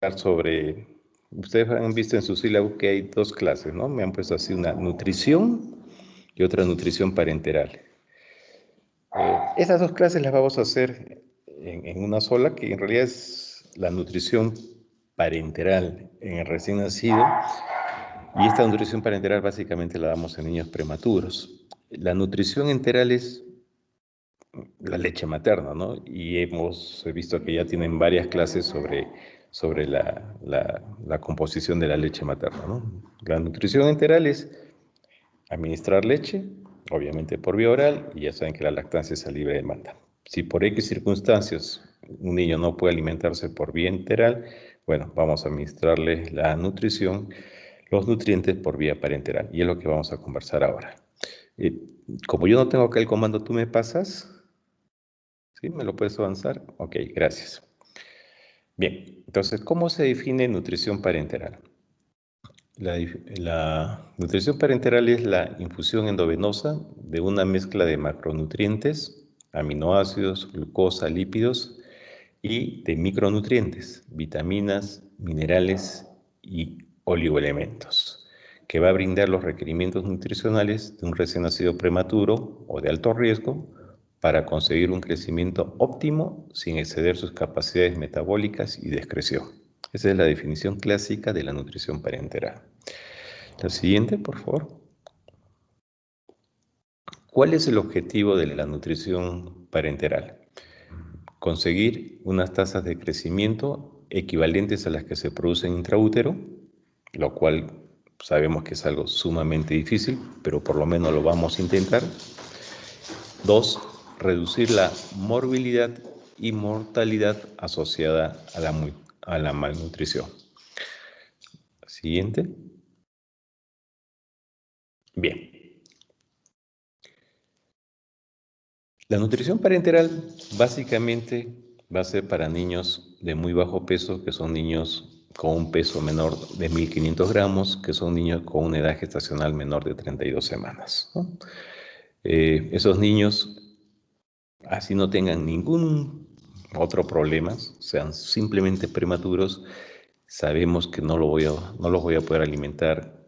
sobre, ustedes han visto en su sílabo que hay dos clases, ¿no? Me han puesto así una nutrición y otra nutrición parenteral. Esas dos clases las vamos a hacer en una sola, que en realidad es la nutrición parenteral en el recién nacido. Y esta nutrición parenteral básicamente la damos en niños prematuros. La nutrición enteral es la leche materna, ¿no? Y hemos visto que ya tienen varias clases sobre la composición de la leche materna, ¿no? La nutrición enteral es administrar leche, obviamente por vía oral, y ya saben que la lactancia es a libre demanda. Si por X circunstancias un niño no puede alimentarse por vía enteral, bueno, vamos a administrarle la nutrición, los nutrientes por vía parenteral, y es lo que vamos a conversar ahora. Como yo no tengo acá el comando, ¿tú me pasas? ¿Sí? ¿Me lo puedes avanzar? Ok, gracias. Bien, entonces, ¿cómo se define nutrición parenteral? La nutrición parenteral es la infusión endovenosa de una mezcla de macronutrientes, aminoácidos, glucosa, lípidos y de micronutrientes, vitaminas, minerales y oligoelementos, que va a brindar los requerimientos nutricionales de un recién nacido prematuro o de alto riesgo para conseguir un crecimiento óptimo sin exceder sus capacidades metabólicas y de excreción. Esa es la definición clásica de la nutrición parenteral. La siguiente, por favor. ¿Cuál es el objetivo de la nutrición parenteral? Conseguir unas tasas de crecimiento equivalentes a las que se producen intraútero, lo cual sabemos que es algo sumamente difícil, pero por lo menos lo vamos a intentar. 2, reducir la morbilidad y mortalidad asociada a la malnutrición. Siguiente. Bien. La nutrición parenteral básicamente va a ser para niños de muy bajo peso, que son niños con un peso menor de 1.500 gramos, que son niños con una edad gestacional menor de 32 semanas, ¿no? Esos niños, así no tengan ningún otro problema, sean simplemente prematuros, sabemos que no los voy a poder alimentar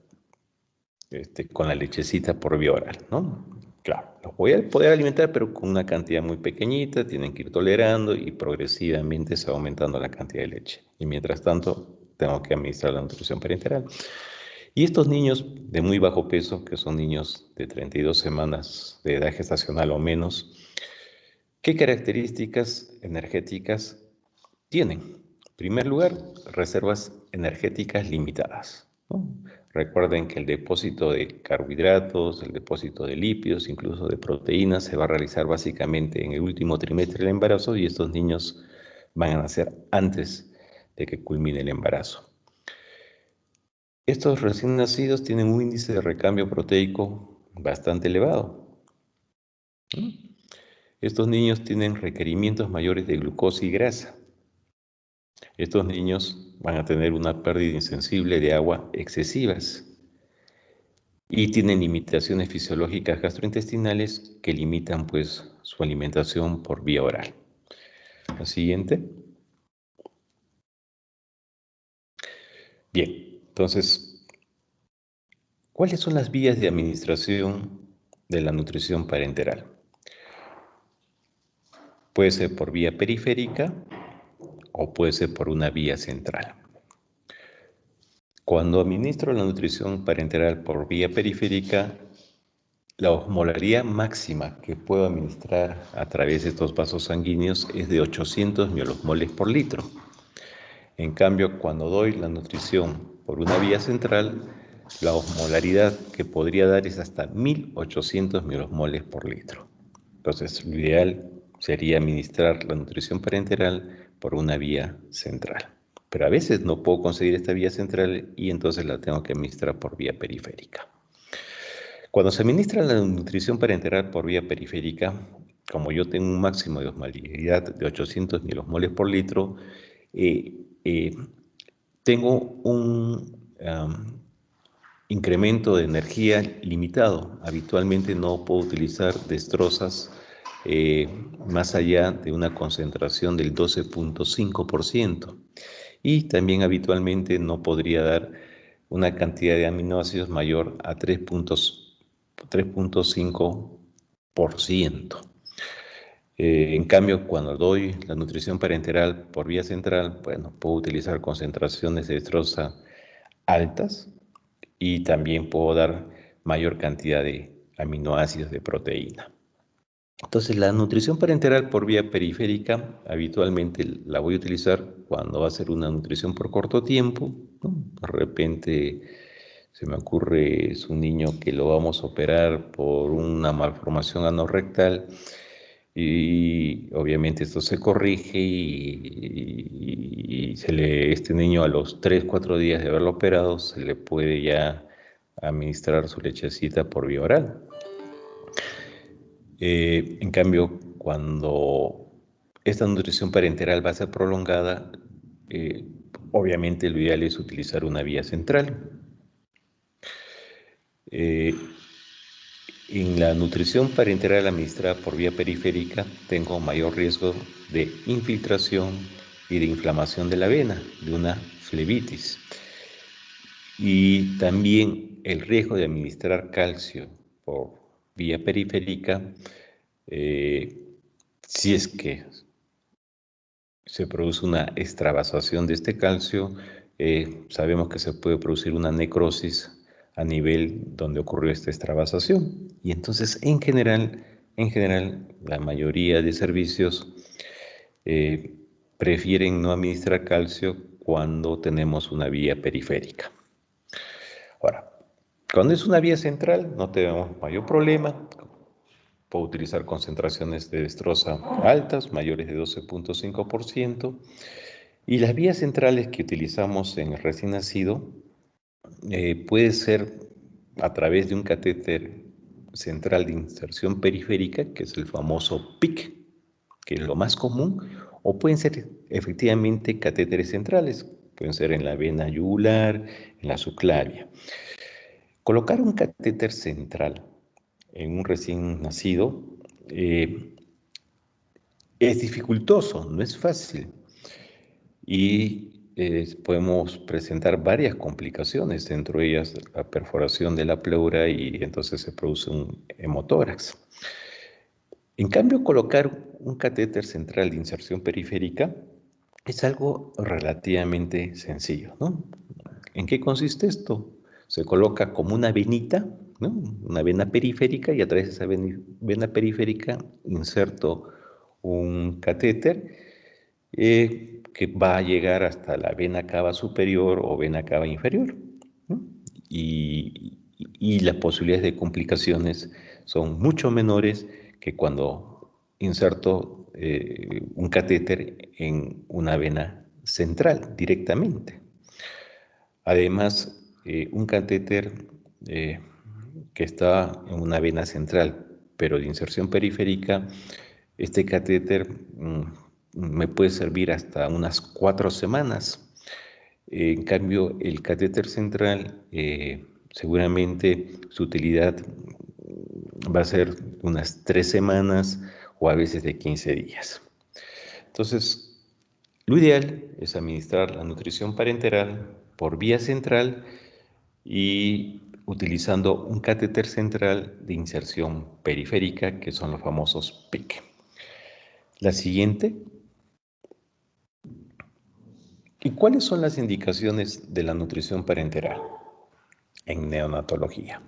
con la lechecita por vía oral, ¿no? Claro, los voy a poder alimentar, pero con una cantidad muy pequeñita, tienen que ir tolerando y progresivamente se va aumentando la cantidad de leche. Y mientras tanto, tengo que administrar la nutrición parenteral. Y estos niños de muy bajo peso, que son niños de 32 semanas de edad gestacional o menos, ¿qué características energéticas tienen? En primer lugar, reservas energéticas limitadas, ¿no? Recuerden que el depósito de carbohidratos, el depósito de lípidos, incluso de proteínas, se va a realizar básicamente en el último trimestre del embarazo y estos niños van a nacer antes de que culmine el embarazo. Estos recién nacidos tienen un índice de recambio proteico bastante elevado, ¿no? Estos niños tienen requerimientos mayores de glucosa y grasa. Estos niños van a tener una pérdida insensible de agua excesivas y tienen limitaciones fisiológicas gastrointestinales que limitan pues su alimentación por vía oral. La siguiente. Bien, entonces, ¿cuáles son las vías de administración de la nutrición parenteral? Puede ser por vía periférica o puede ser por una vía central. Cuando administro la nutrición parenteral por vía periférica, la osmolaridad máxima que puedo administrar a través de estos vasos sanguíneos es de 800 milosmoles por litro. En cambio, cuando doy la nutrición por una vía central, la osmolaridad que podría dar es hasta 1.800 milosmoles por litro. Entonces, lo ideal sería administrar la nutrición parenteral por una vía central. Pero a veces no puedo conseguir esta vía central y entonces la tengo que administrar por vía periférica. Cuando se administra la nutrición parenteral por vía periférica, como yo tengo un máximo de osmolaridad de 800 milosmoles por litro, tengo un incremento de energía limitado. Habitualmente no puedo utilizar destrozas más allá de una concentración del 12.5%. y también habitualmente no podría dar una cantidad de aminoácidos mayor a 3.5%. En cambio, cuando doy la nutrición parenteral por vía central, bueno, puedo utilizar concentraciones de dextrosa altas y también puedo dar mayor cantidad de aminoácidos de proteína. Entonces, la nutrición parenteral por vía periférica habitualmente la voy a utilizar cuando va a ser una nutrición por corto tiempo, ¿no? De repente se me ocurre, es un niño que lo vamos a operar por una malformación anorrectal y obviamente esto se corrige y este niño a los 3-4 días de haberlo operado se le puede ya administrar su lechecita por vía oral. En cambio, cuando esta nutrición parenteral va a ser prolongada, obviamente lo ideal es utilizar una vía central. En la nutrición parenteral administrada por vía periférica tengo mayor riesgo de infiltración y de inflamación de la vena, de una flebitis. Y también el riesgo de administrar calcio por vía periférica, si es que se produce una extravasación de este calcio, sabemos que se puede producir una necrosis a nivel donde ocurrió esta extravasación. Y entonces, en general, la mayoría de servicios prefieren no administrar calcio cuando tenemos una vía periférica. Ahora, cuando es una vía central, no tenemos mayor problema. Puedo utilizar concentraciones de dextrosa altas, mayores de 12.5%. Y las vías centrales que utilizamos en el recién nacido puede ser a través de un catéter central de inserción periférica, que es el famoso PIC, que es lo más común, o pueden ser efectivamente catéteres centrales, pueden ser en la vena yugular, en la subclavia. Colocar un catéter central en un recién nacido es dificultoso, no es fácil. Y podemos presentar varias complicaciones, dentro de ellas la perforación de la pleura y entonces se produce un hemotórax. En cambio, colocar un catéter central de inserción periférica es algo relativamente sencillo, ¿no? ¿En qué consiste esto? Se coloca como una venita, ¿no? Una vena periférica, y a través de esa vena periférica inserto un catéter que va a llegar hasta la vena cava superior o vena cava inferior, ¿no? Y las posibilidades de complicaciones son mucho menores que cuando inserto un catéter en una vena central directamente. Además, un catéter que está en una vena central, pero de inserción periférica, este catéter me puede servir hasta unas 4 semanas. En cambio, el catéter central, seguramente su utilidad va a ser unas 3 semanas o a veces de 15 días. Entonces, lo ideal es administrar la nutrición parenteral por vía central y utilizando un catéter central de inserción periférica, que son los famosos PIC. La siguiente. ¿Y cuáles son las indicaciones de la nutrición parenteral en neonatología?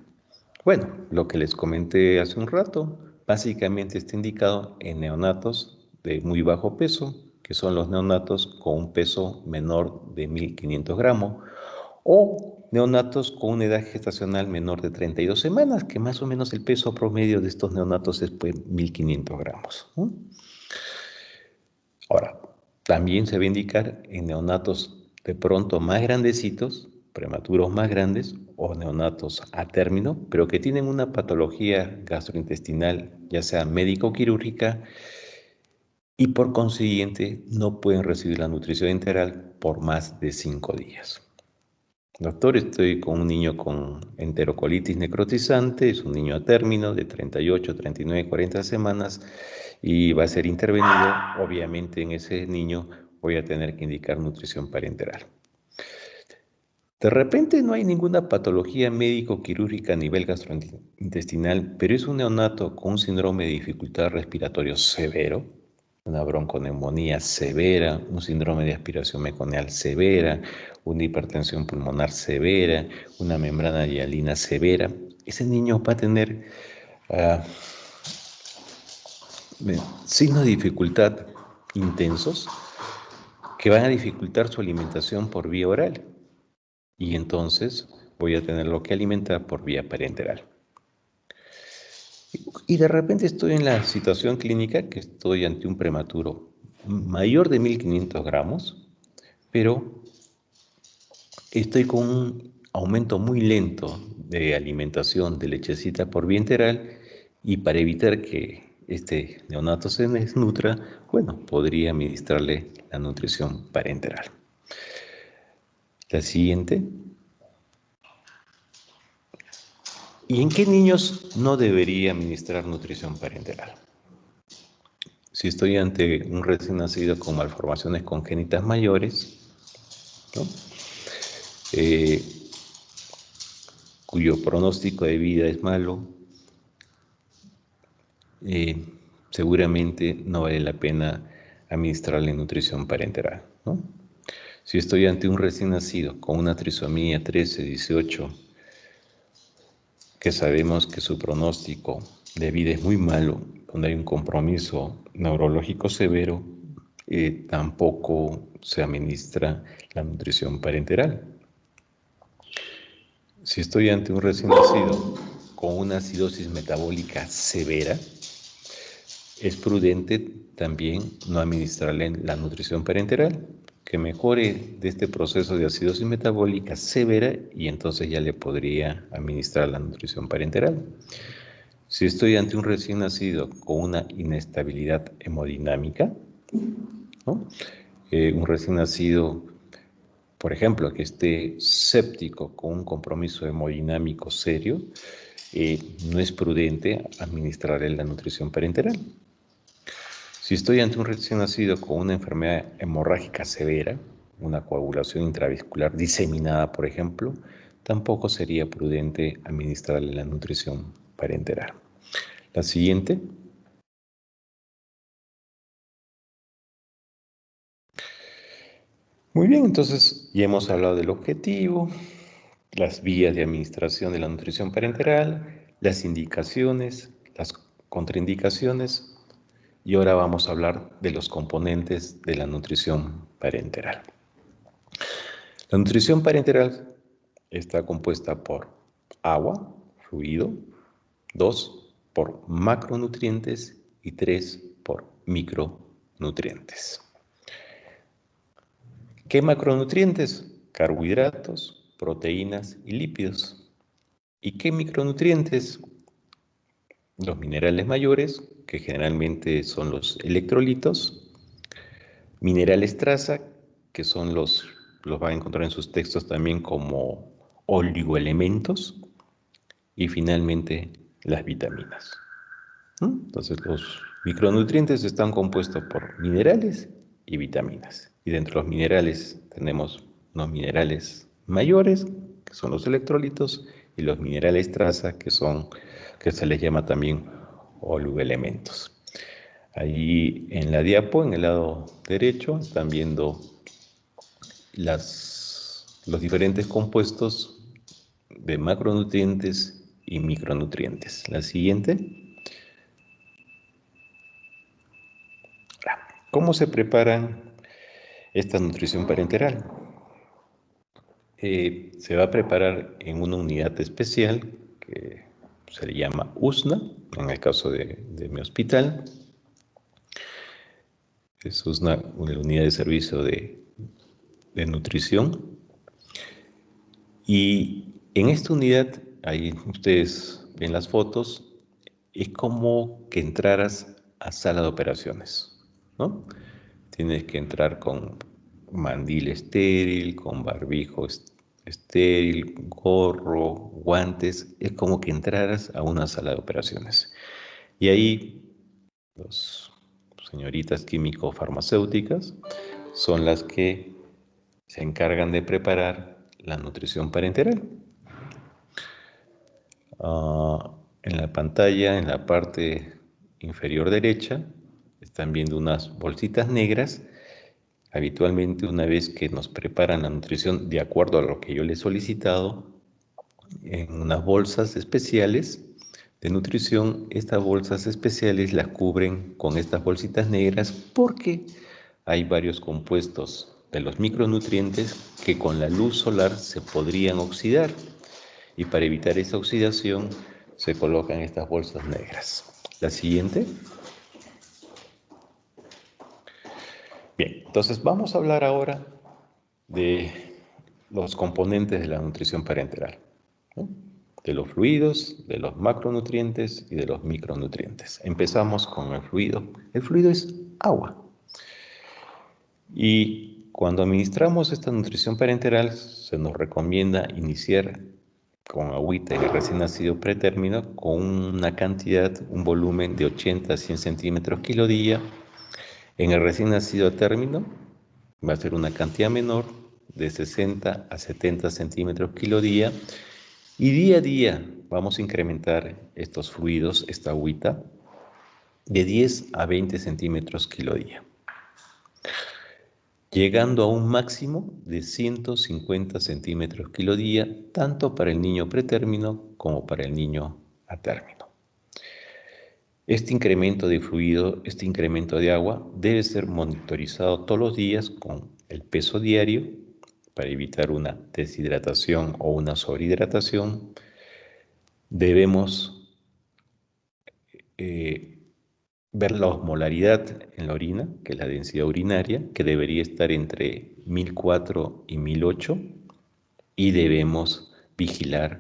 Bueno, lo que les comenté hace un rato, básicamente está indicado en neonatos de muy bajo peso, que son los neonatos con un peso menor de 1.500 gramos, o neonatos con una edad gestacional menor de 32 semanas, que más o menos el peso promedio de estos neonatos es 1.500 gramos. Ahora, también se va a indicar en neonatos de pronto más grandecitos, prematuros más grandes, o neonatos a término, pero que tienen una patología gastrointestinal, ya sea médico-quirúrgica, y por consiguiente no pueden recibir la nutrición enteral por más de 5 días. Doctor, estoy con un niño con enterocolitis necrotizante, es un niño a término de 38, 39, 40 semanas y va a ser intervenido. Obviamente en ese niño voy a tener que indicar nutrición parenteral. De repente no hay ninguna patología médico-quirúrgica a nivel gastrointestinal, pero es un neonato con un síndrome de dificultad respiratoria severo, una bronconeumonía severa, un síndrome de aspiración meconial severa, una hipertensión pulmonar severa, una membrana hialina severa. Ese niño va a tener signos de dificultad intensos que van a dificultar su alimentación por vía oral. Y entonces voy a tenerlo que alimentar por vía parenteral. Y de repente estoy en la situación clínica que estoy ante un prematuro mayor de 1500 gramos, pero estoy con un aumento muy lento de alimentación de lechecita por vía enteral, y para evitar que este neonato se desnutra, bueno, podría administrarle la nutrición parenteral. La siguiente. ¿Y en qué niños no debería administrar nutrición parenteral? Si estoy ante un recién nacido con malformaciones congénitas mayores, ¿no? Cuyo pronóstico de vida es malo, seguramente no vale la pena administrarle nutrición parenteral, ¿no? Si estoy ante un recién nacido con una trisomía 13, 18, que sabemos que su pronóstico de vida es muy malo, donde hay un compromiso neurológico severo, tampoco se administra la nutrición parenteral. Si estoy ante un recién nacido con una acidosis metabólica severa, es prudente también no administrarle la nutrición parenteral, que mejore de este proceso de acidosis metabólica severa, y entonces ya le podría administrar la nutrición parenteral. Si estoy ante un recién nacido con una inestabilidad hemodinámica, ¿no? Un recién nacido, por ejemplo, que esté séptico con un compromiso hemodinámico serio, no es prudente administrarle la nutrición parenteral. Si estoy ante un recién nacido con una enfermedad hemorrágica severa, una coagulación intravascular diseminada, por ejemplo, tampoco sería prudente administrarle la nutrición parenteral. La siguiente. Muy bien, entonces ya hemos hablado del objetivo, las vías de administración de la nutrición parenteral, las indicaciones, las contraindicaciones, y ahora vamos a hablar de los componentes de la nutrición parenteral. La nutrición parenteral está compuesta por agua, fluido, 2 por macronutrientes y 3 por micronutrientes. ¿Qué macronutrientes? Carbohidratos, proteínas y lípidos. ¿Y qué micronutrientes? Los minerales mayores, que generalmente son los electrolitos, minerales traza, que son los van a encontrar en sus textos también como oligoelementos, y finalmente las vitaminas. Entonces los micronutrientes están compuestos por minerales y vitaminas. Y dentro de los minerales tenemos unos minerales mayores, que son los electrolitos, y los minerales traza, que se les llama también oligoelementos. Ahí en la diapo, en el lado derecho, están viendo los diferentes compuestos de macronutrientes y micronutrientes. La siguiente. ¿Cómo se prepara esta nutrición parenteral? Se va a preparar en una unidad especial que se le llama USNA, en el caso de mi hospital. Es una unidad de servicio de nutrición. Y en esta unidad, ahí ustedes ven las fotos, es como que entraras a sala de operaciones, ¿no? Tienes que entrar con mandil estéril, con barbijo estéril, gorro, guantes. Es como que entraras a una sala de operaciones. Y ahí los señoritas químico-farmacéuticas son las que se encargan de preparar la nutrición parenteral. En la pantalla, en la parte inferior derecha, están viendo unas bolsitas negras. Habitualmente, una vez que nos preparan la nutrición de acuerdo a lo que yo les he solicitado, en unas bolsas especiales de nutrición, estas bolsas especiales las cubren con estas bolsitas negras porque hay varios compuestos de los micronutrientes que con la luz solar se podrían oxidar, y para evitar esa oxidación se colocan estas bolsas negras. La siguiente. Bien, entonces vamos a hablar ahora de los componentes de la nutrición parenteral, ¿no? De los fluidos, de los macronutrientes y de los micronutrientes. Empezamos con el fluido. El fluido es agua. Y cuando administramos esta nutrición parenteral, se nos recomienda iniciar con agüita en el recién nacido pretérmino con una cantidad, un volumen de 80 a 100 centímetros kilo día. En el recién nacido a término va a ser una cantidad menor de 60 a 70 centímetros kilo día. Y día a día vamos a incrementar estos fluidos, esta agüita, de 10 a 20 centímetros kilo día, llegando a un máximo de 150 centímetros kilo día, tanto para el niño pretérmino como para el niño a término. Este incremento de fluido, este incremento de agua, debe ser monitorizado todos los días con el peso diario para evitar una deshidratación o una sobrehidratación. Debemos ver la osmolaridad en la orina, que es la densidad urinaria, que debería estar entre 1004 y 1008, y debemos vigilar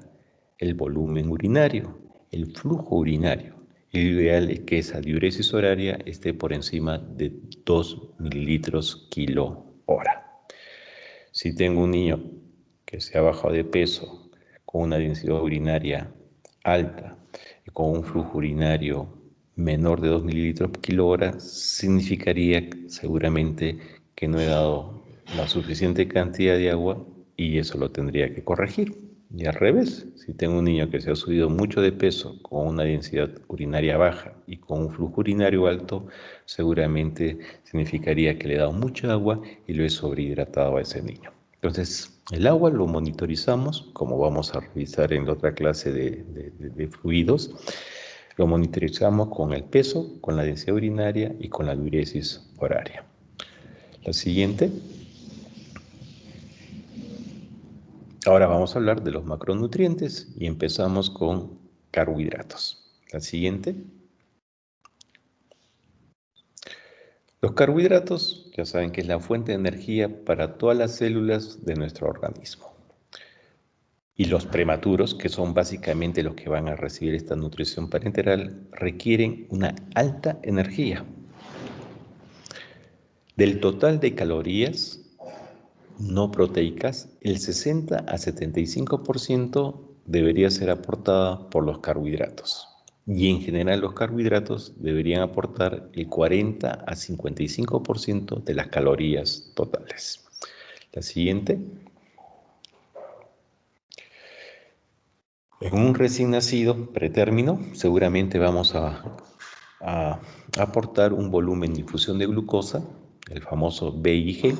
el volumen urinario, el flujo urinario. Lo ideal es que esa diuresis horaria esté por encima de 2 mililitros kilo hora. Si tengo un niño que se ha bajado de peso con una densidad urinaria alta y con un flujo urinario menor de 2 mililitros por kilo hora, significaría seguramente que no he dado la suficiente cantidad de agua y eso lo tendría que corregir. Y al revés, si tengo un niño que se ha subido mucho de peso con una densidad urinaria baja y con un flujo urinario alto, seguramente significaría que le he dado mucha agua y lo he sobrehidratado a ese niño. Entonces, el agua lo monitorizamos, como vamos a revisar en la otra clase de fluidos. Lo monitorizamos con el peso, con la densidad urinaria y con la diuresis horaria. La siguiente. Ahora vamos a hablar de los macronutrientes y empezamos con carbohidratos. La siguiente. Los carbohidratos, ya saben que es la fuente de energía para todas las células de nuestro organismo. Y los prematuros, que son básicamente los que van a recibir esta nutrición parenteral, requieren una alta energía. Del total de calorías no proteicas, el 60 a 75% debería ser aportada por los carbohidratos. Y en general los carbohidratos deberían aportar el 40 a 55% de las calorías totales. La siguiente. En un recién nacido pretérmino, seguramente vamos a aportar un volumen de infusión de glucosa, el famoso BIG,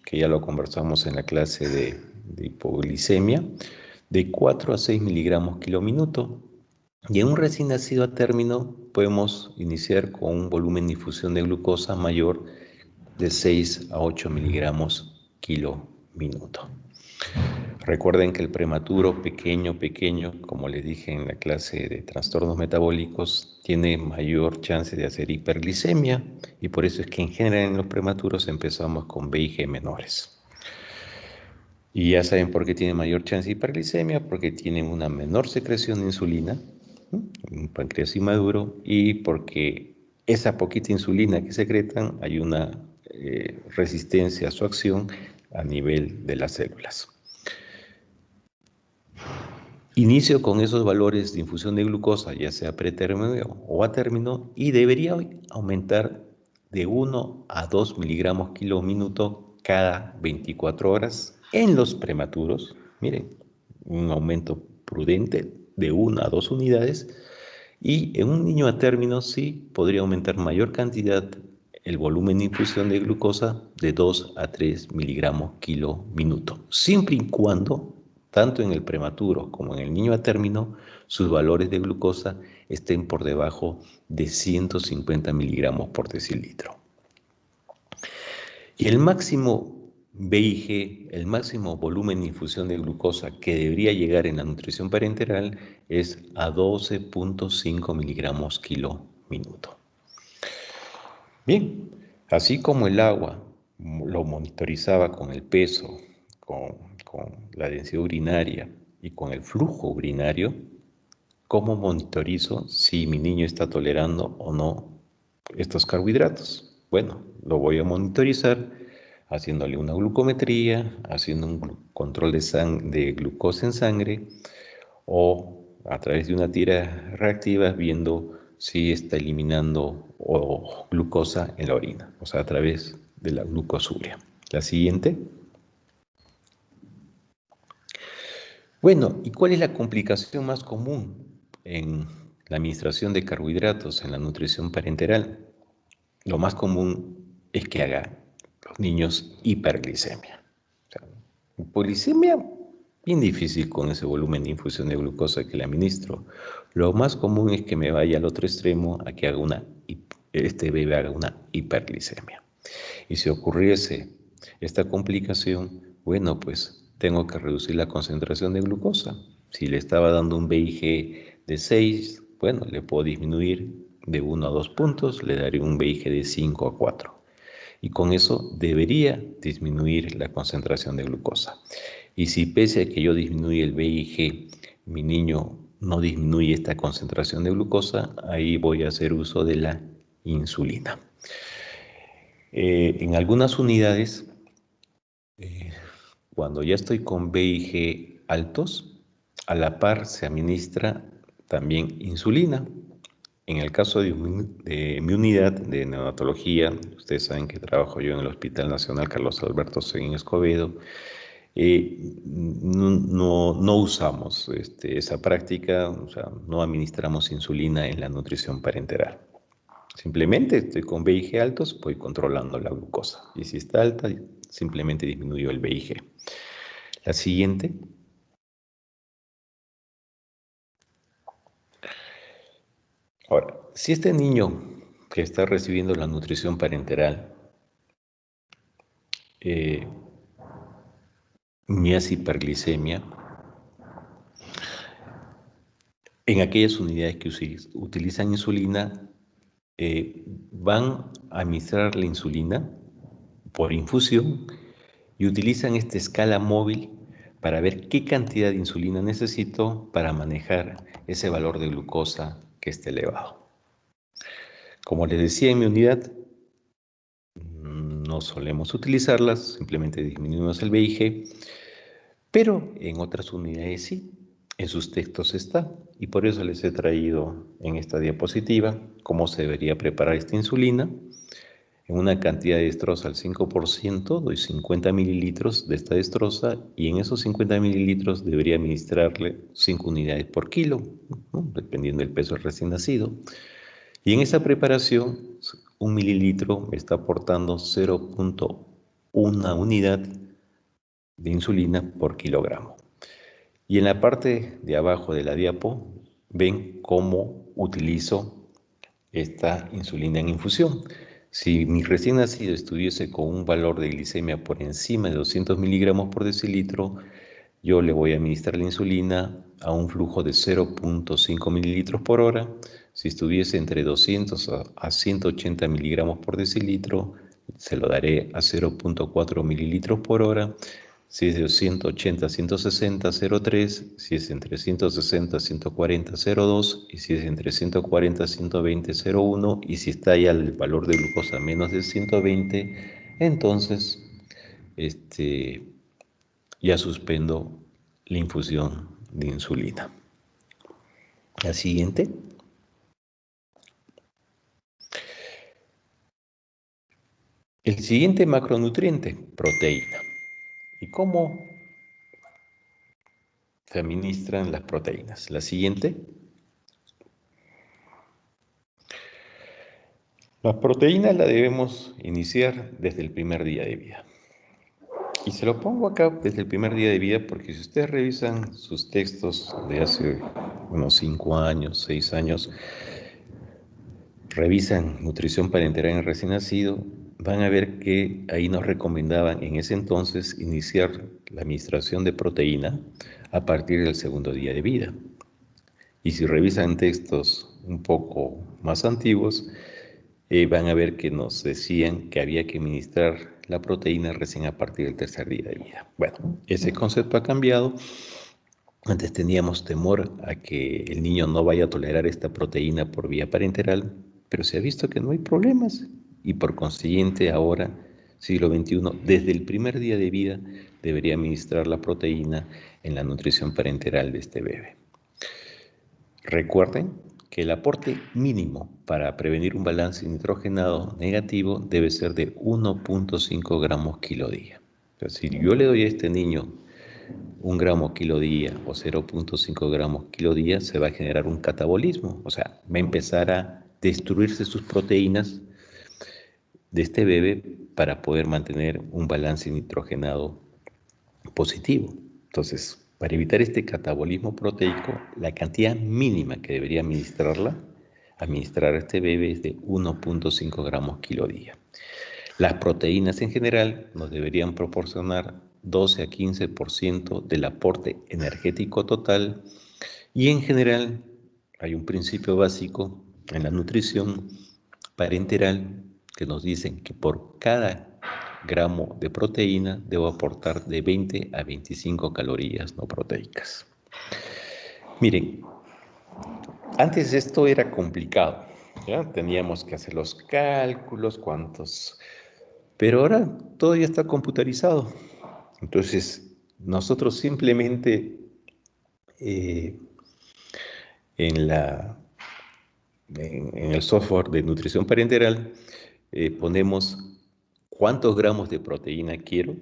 que ya lo conversamos en la clase de hipoglicemia, de 4 a 6 miligramos kilo minuto. Y en un recién nacido a término podemos iniciar con un volumen de infusión de glucosa mayor de 6 a 8 miligramos kilo minuto. Recuerden que el prematuro pequeño, como les dije en la clase de trastornos metabólicos, tiene mayor chance de hacer hiperglicemia y por eso es que en general en los prematuros empezamos con BIG menores. Y ya saben por qué tiene mayor chance de hiperglicemia, porque tienen una menor secreción de insulina, un páncreas inmaduro, y porque esa poquita insulina que secretan hay una resistencia a su acción a nivel de las células. Inicio con esos valores de infusión de glucosa, ya sea pretérmino o a término, y debería aumentar de 1 a 2 miligramos kilo minuto cada 24 horas en los prematuros. Miren, un aumento prudente de 1 a 2 unidades. Y en un niño a término sí podría aumentar mayor cantidad el volumen de infusión de glucosa de 2 a 3 miligramos kilo minuto, siempre y cuando, tanto en el prematuro como en el niño a término, sus valores de glucosa estén por debajo de 150 miligramos por decilitro. Y el máximo VIG, el máximo volumen de infusión de glucosa que debería llegar en la nutrición parenteral es a 12.5 miligramos kilo minuto. Bien, así como el agua lo monitorizaba con el peso, con la densidad urinaria y con el flujo urinario, ¿cómo monitorizo si mi niño está tolerando o no estos carbohidratos? Bueno, lo voy a monitorizar haciéndole una glucometría, haciendo un control de glucosa en sangre o a través de una tira reactiva viendo si está eliminando glucosa en la orina, o sea, a través de la glucosuria. La siguiente. Bueno, ¿y cuál es la complicación más común en la administración de carbohidratos en la nutrición parenteral? Lo más común es que haga los niños hiperglicemia. O sea, hipoglicemia, bien difícil con ese volumen de infusión de glucosa que le administro. Lo más común es que me vaya al otro extremo a que este bebé haga una hiperglicemia. Y si ocurriese esta complicación, bueno, pues tengo que reducir la concentración de glucosa. Si le estaba dando un VIG de 6, bueno, le puedo disminuir de 1 a 2 puntos, le daré un VIG de 5 a 4. Y con eso debería disminuir la concentración de glucosa. Y si pese a que yo disminuya el VIG, mi niño no disminuye esta concentración de glucosa, ahí voy a hacer uso de la insulina. En algunas unidades, cuando ya estoy con VIG altos, a la par se administra también insulina. En el caso de mi unidad de neonatología, ustedes saben que trabajo yo en el Hospital Nacional Carlos Alberto Seguín Escobedo, no usamos esa práctica, o sea, no administramos insulina en la nutrición parenteral. Simplemente estoy con VIG altos, voy controlando la glucosa. Y si está alta, simplemente disminuyo el VIG. La siguiente. Ahora, si este niño que está recibiendo la nutrición parenteral me hace hiperglicemia, en aquellas unidades que utilizan insulina, van a administrar la insulina por infusión y utilizan esta escala móvil para ver qué cantidad de insulina necesito para manejar ese valor de glucosa que esté elevado. Como les decía, en mi unidad no solemos utilizarlas, simplemente disminuimos el VIG, pero en otras unidades sí, en sus textos está, y por eso les he traído en esta diapositiva cómo se debería preparar esta insulina. En una cantidad de destroza al 5%, doy 50 mililitros de esta destroza y en esos 50 mililitros debería administrarle 5 unidades por kilo, ¿no? Dependiendo del peso del recién nacido. Y en esa preparación, 1 mililitro me está aportando 0.1 unidad de insulina por kilogramo. Y en la parte de abajo de la diapo, ven cómo utilizo esta insulina en infusión. Si mi recién nacido estuviese con un valor de glicemia por encima de 200 miligramos por decilitro, yo le voy a administrar la insulina a un flujo de 0.5 mililitros por hora. Si estuviese entre 200 a 180 miligramos por decilitro, se lo daré a 0.4 mililitros por hora. Si es de 180 a 160, 0.3. Si es entre 160 a 140, 0.2. Y si es entre 140 a 120, 0.1. Y si está ya el valor de glucosa menos de 120, entonces ya suspendo la infusión de insulina. La siguiente. El siguiente macronutriente, proteína. ¿Y cómo se administran las proteínas? La siguiente. Las proteínas las debemos iniciar desde el primer día de vida. Y se lo pongo acá desde el primer día de vida porque si ustedes revisan sus textos de hace unos 5 años, 6 años, revisan nutrición parenteral en recién nacido, van a ver que ahí nos recomendaban en ese entonces iniciar la administración de proteína a partir del segundo día de vida. Y si revisan textos un poco más antiguos, van a ver que nos decían que había que administrar la proteína recién a partir del tercer día de vida. Bueno, ese concepto ha cambiado. Antes teníamos temor a que el niño no vaya a tolerar esta proteína por vía parenteral, pero se ha visto que no hay problemas y por consiguiente ahora, siglo XXI, desde el primer día de vida debería administrar la proteína en la nutrición parenteral de este bebé. Recuerden que el aporte mínimo para prevenir un balance nitrogenado negativo debe ser de 1.5 gramos kilo día. Si yo le doy a este niño 1 gramo kilo día o 0.5 gramos kilo día, se va a generar un catabolismo, o sea, va a empezar a destruirse sus proteínas de este bebé para poder mantener un balance nitrogenado positivo. Entonces, para evitar este catabolismo proteico, la cantidad mínima que debería administrar a este bebé es de 1.5 gramos kilo día. Las proteínas en general nos deberían proporcionar 12 a 15% del aporte energético total y en general hay un principio básico en la nutrición parenteral que nos dicen que por cada gramo de proteína debo aportar de 20 a 25 calorías no proteicas. Miren, antes esto era complicado, ¿ya? Teníamos que hacer los cálculos, pero ahora todo ya está computarizado. Entonces, nosotros simplemente en el software de nutrición parenteral ponemos cuántos gramos de proteína quiero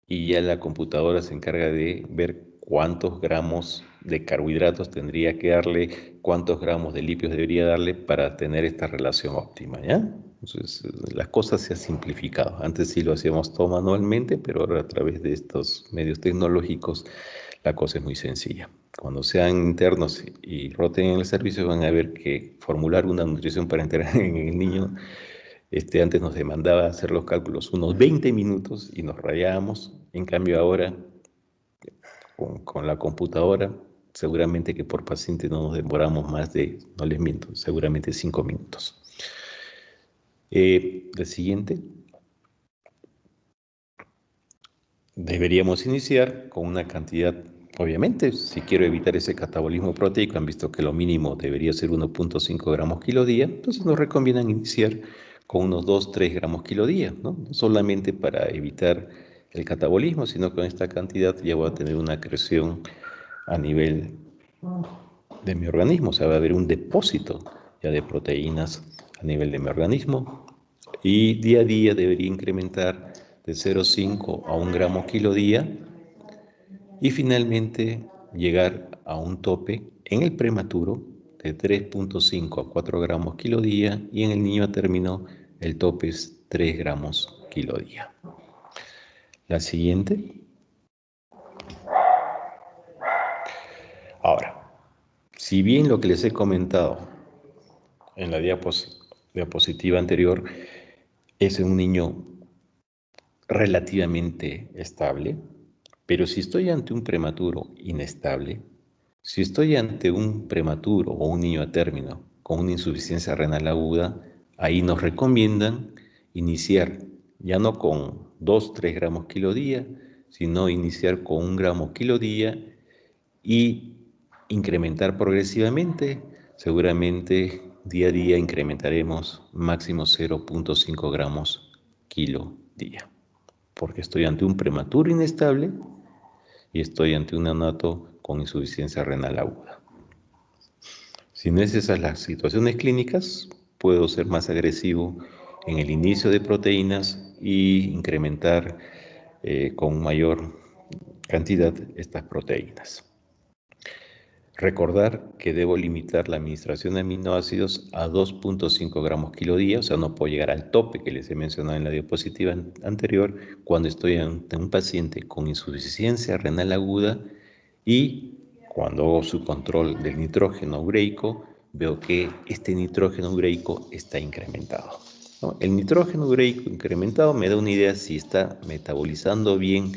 y ya la computadora se encarga de ver cuántos gramos de carbohidratos tendría que darle, cuántos gramos de lípidos debería darle para tener esta relación óptima, ¿ya? Entonces, las cosas se han simplificado. Antes sí lo hacíamos todo manualmente, pero ahora a través de estos medios tecnológicos la cosa es muy sencilla. Cuando sean internos y roten en el servicio van a ver que formular una nutrición parenteral en el niño antes nos demandaba hacer los cálculos unos 20 minutos y nos rayábamos. En cambio ahora, con la computadora, seguramente que por paciente no nos demoramos más de, no les miento, seguramente 5 minutos. El siguiente. Deberíamos iniciar con una cantidad, obviamente, si quiero evitar ese catabolismo proteico, han visto que lo mínimo debería ser 1.5 gramos kilo día, entonces nos recomiendan iniciar con unos 2-3 gramos kilo día, ¿no? No solamente para evitar el catabolismo, sino con esta cantidad ya voy a tener una acreción a nivel de mi organismo, o sea, va a haber un depósito ya de proteínas a nivel de mi organismo y día a día debería incrementar de 0,5 a 1 gramo kilo día y finalmente llegar a un tope en el prematuro de 3.5 a 4 gramos kilo día y en el niño a término el tope es 3 gramos kilo día. La siguiente. Ahora, si bien lo que les he comentado en la diapositiva anterior es un niño relativamente estable, pero si estoy ante un prematuro inestable, si estoy ante un prematuro o un niño a término con una insuficiencia renal aguda, ahí nos recomiendan iniciar ya no con 2-3 gramos kilo día, sino iniciar con 1 gramo kilo día y incrementar progresivamente. Seguramente día a día incrementaremos máximo 0.5 gramos kilo día, porque estoy ante un prematuro inestable y estoy ante un neonato con insuficiencia renal aguda. Si no es esas las situaciones clínicas, puedo ser más agresivo en el inicio de proteínas y incrementar con mayor cantidad estas proteínas. Recordar que debo limitar la administración de aminoácidos a 2.5 gramos kilo día, o sea, no puedo llegar al tope que les he mencionado en la diapositiva anterior cuando estoy ante un paciente con insuficiencia renal aguda y cuando hago su control del nitrógeno ureico, veo que este nitrógeno ureico está incrementado, ¿no? El nitrógeno ureico incrementado me da una idea si está metabolizando bien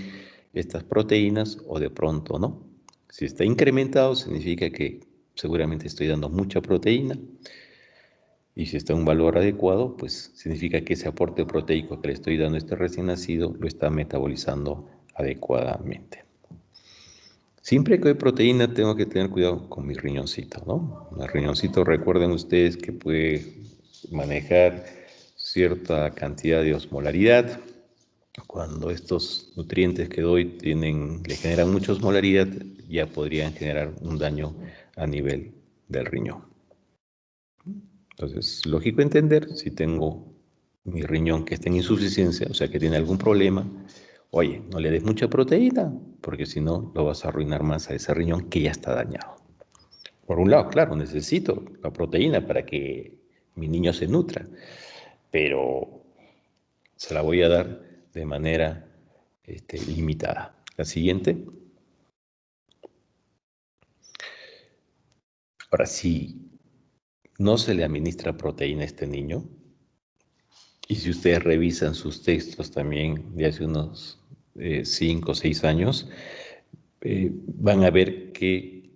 estas proteínas o de pronto no. Si está incrementado, significa que seguramente estoy dando mucha proteína. Y si está en un valor adecuado, pues significa que ese aporte proteico que le estoy dando a este recién nacido lo está metabolizando adecuadamente. Siempre que hay proteína, tengo que tener cuidado con mi riñoncito, ¿no? El riñoncito, recuerden ustedes que puede manejar cierta cantidad de osmolaridad. Cuando estos nutrientes que doy le generan mucha osmolaridad, ya podrían generar un daño a nivel del riñón. Entonces, lógico entender, si tengo mi riñón que está en insuficiencia, o sea que tiene algún problema, oye, no le des mucha proteína, porque si no, lo vas a arruinar más a ese riñón que ya está dañado. Por un lado, claro, necesito la proteína para que mi niño se nutra, pero se la voy a dar de manera limitada. La siguiente. Ahora, si no se le administra proteína a este niño, y si ustedes revisan sus textos también de hace unos 5 o 6 años, van a ver que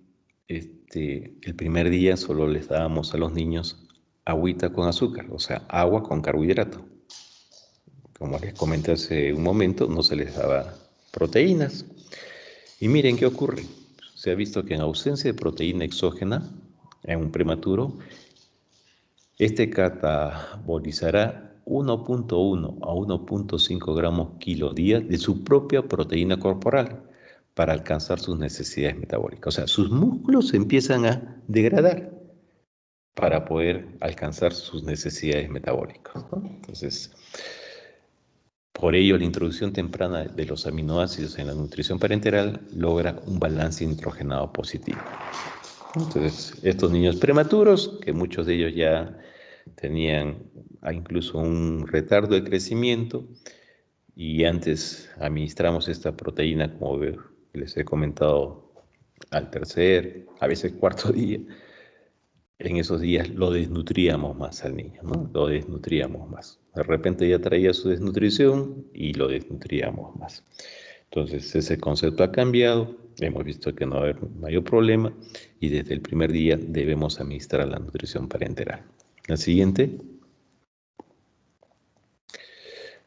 el primer día solo les dábamos a los niños agüita con azúcar, o sea, agua con carbohidrato. Como les comenté hace un momento, no se les daba proteínas. Y miren qué ocurre. Se ha visto que en ausencia de proteína exógena, en un prematuro, este catabolizará 1.1 a 1.5 gramos kilo día de su propia proteína corporal para alcanzar sus necesidades metabólicas. O sea, sus músculos empiezan a degradar para poder alcanzar sus necesidades metabólicas, ¿no? Entonces, por ello, la introducción temprana de los aminoácidos en la nutrición parenteral logra un balance nitrogenado positivo. Entonces, estos niños prematuros, que muchos de ellos ya tenían incluso un retardo de crecimiento, y antes administramos esta proteína, como les he comentado, al tercer, a veces cuarto día, en esos días lo desnutríamos más al niño, ¿no? Lo desnutríamos más. De repente ya traía su desnutrición y lo desnutríamos más. Entonces ese concepto ha cambiado, hemos visto que no va a haber mayor problema y desde el primer día debemos administrar la nutrición parenteral. La siguiente.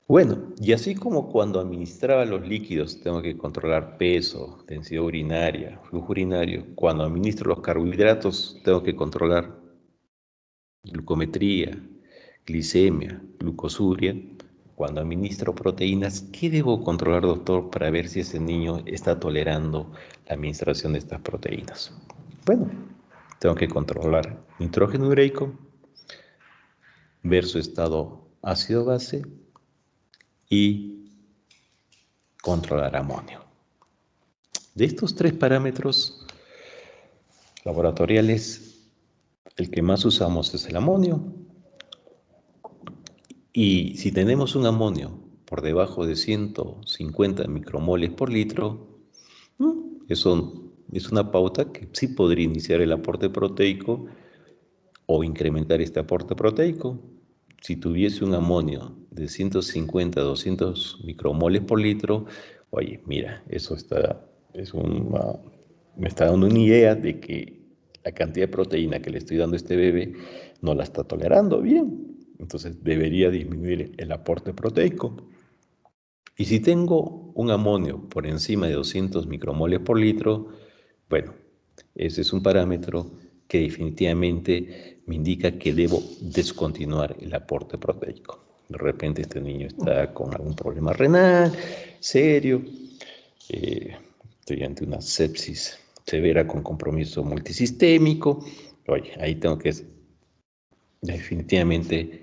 Bueno, y así como cuando administraba los líquidos tengo que controlar peso, densidad urinaria, flujo urinario, cuando administro los carbohidratos tengo que controlar glucometría, glicemia, glucosuria. Cuando administro proteínas, ¿qué debo controlar, doctor, para ver si ese niño está tolerando la administración de estas proteínas? Bueno, tengo que controlar nitrógeno ureico, ver su estado ácido-base y controlar amonio. De estos 3 parámetros laboratoriales, el que más usamos es el amonio. Y si tenemos un amonio por debajo de 150 micromoles por litro, eso es una pauta que sí podría iniciar el aporte proteico o incrementar este aporte proteico. Si tuviese un amonio de 150 a 200 micromoles por litro, oye, mira, me está dando una idea de que la cantidad de proteína que le estoy dando a este bebé no la está tolerando bien. Entonces debería disminuir el aporte proteico. Y si tengo un amonio por encima de 200 micromoles por litro, bueno, ese es un parámetro que definitivamente me indica que debo descontinuar el aporte proteico. De repente este niño está con algún problema renal serio, estoy ante una sepsis severa con compromiso multisistémico. Oye, ahí tengo que definitivamente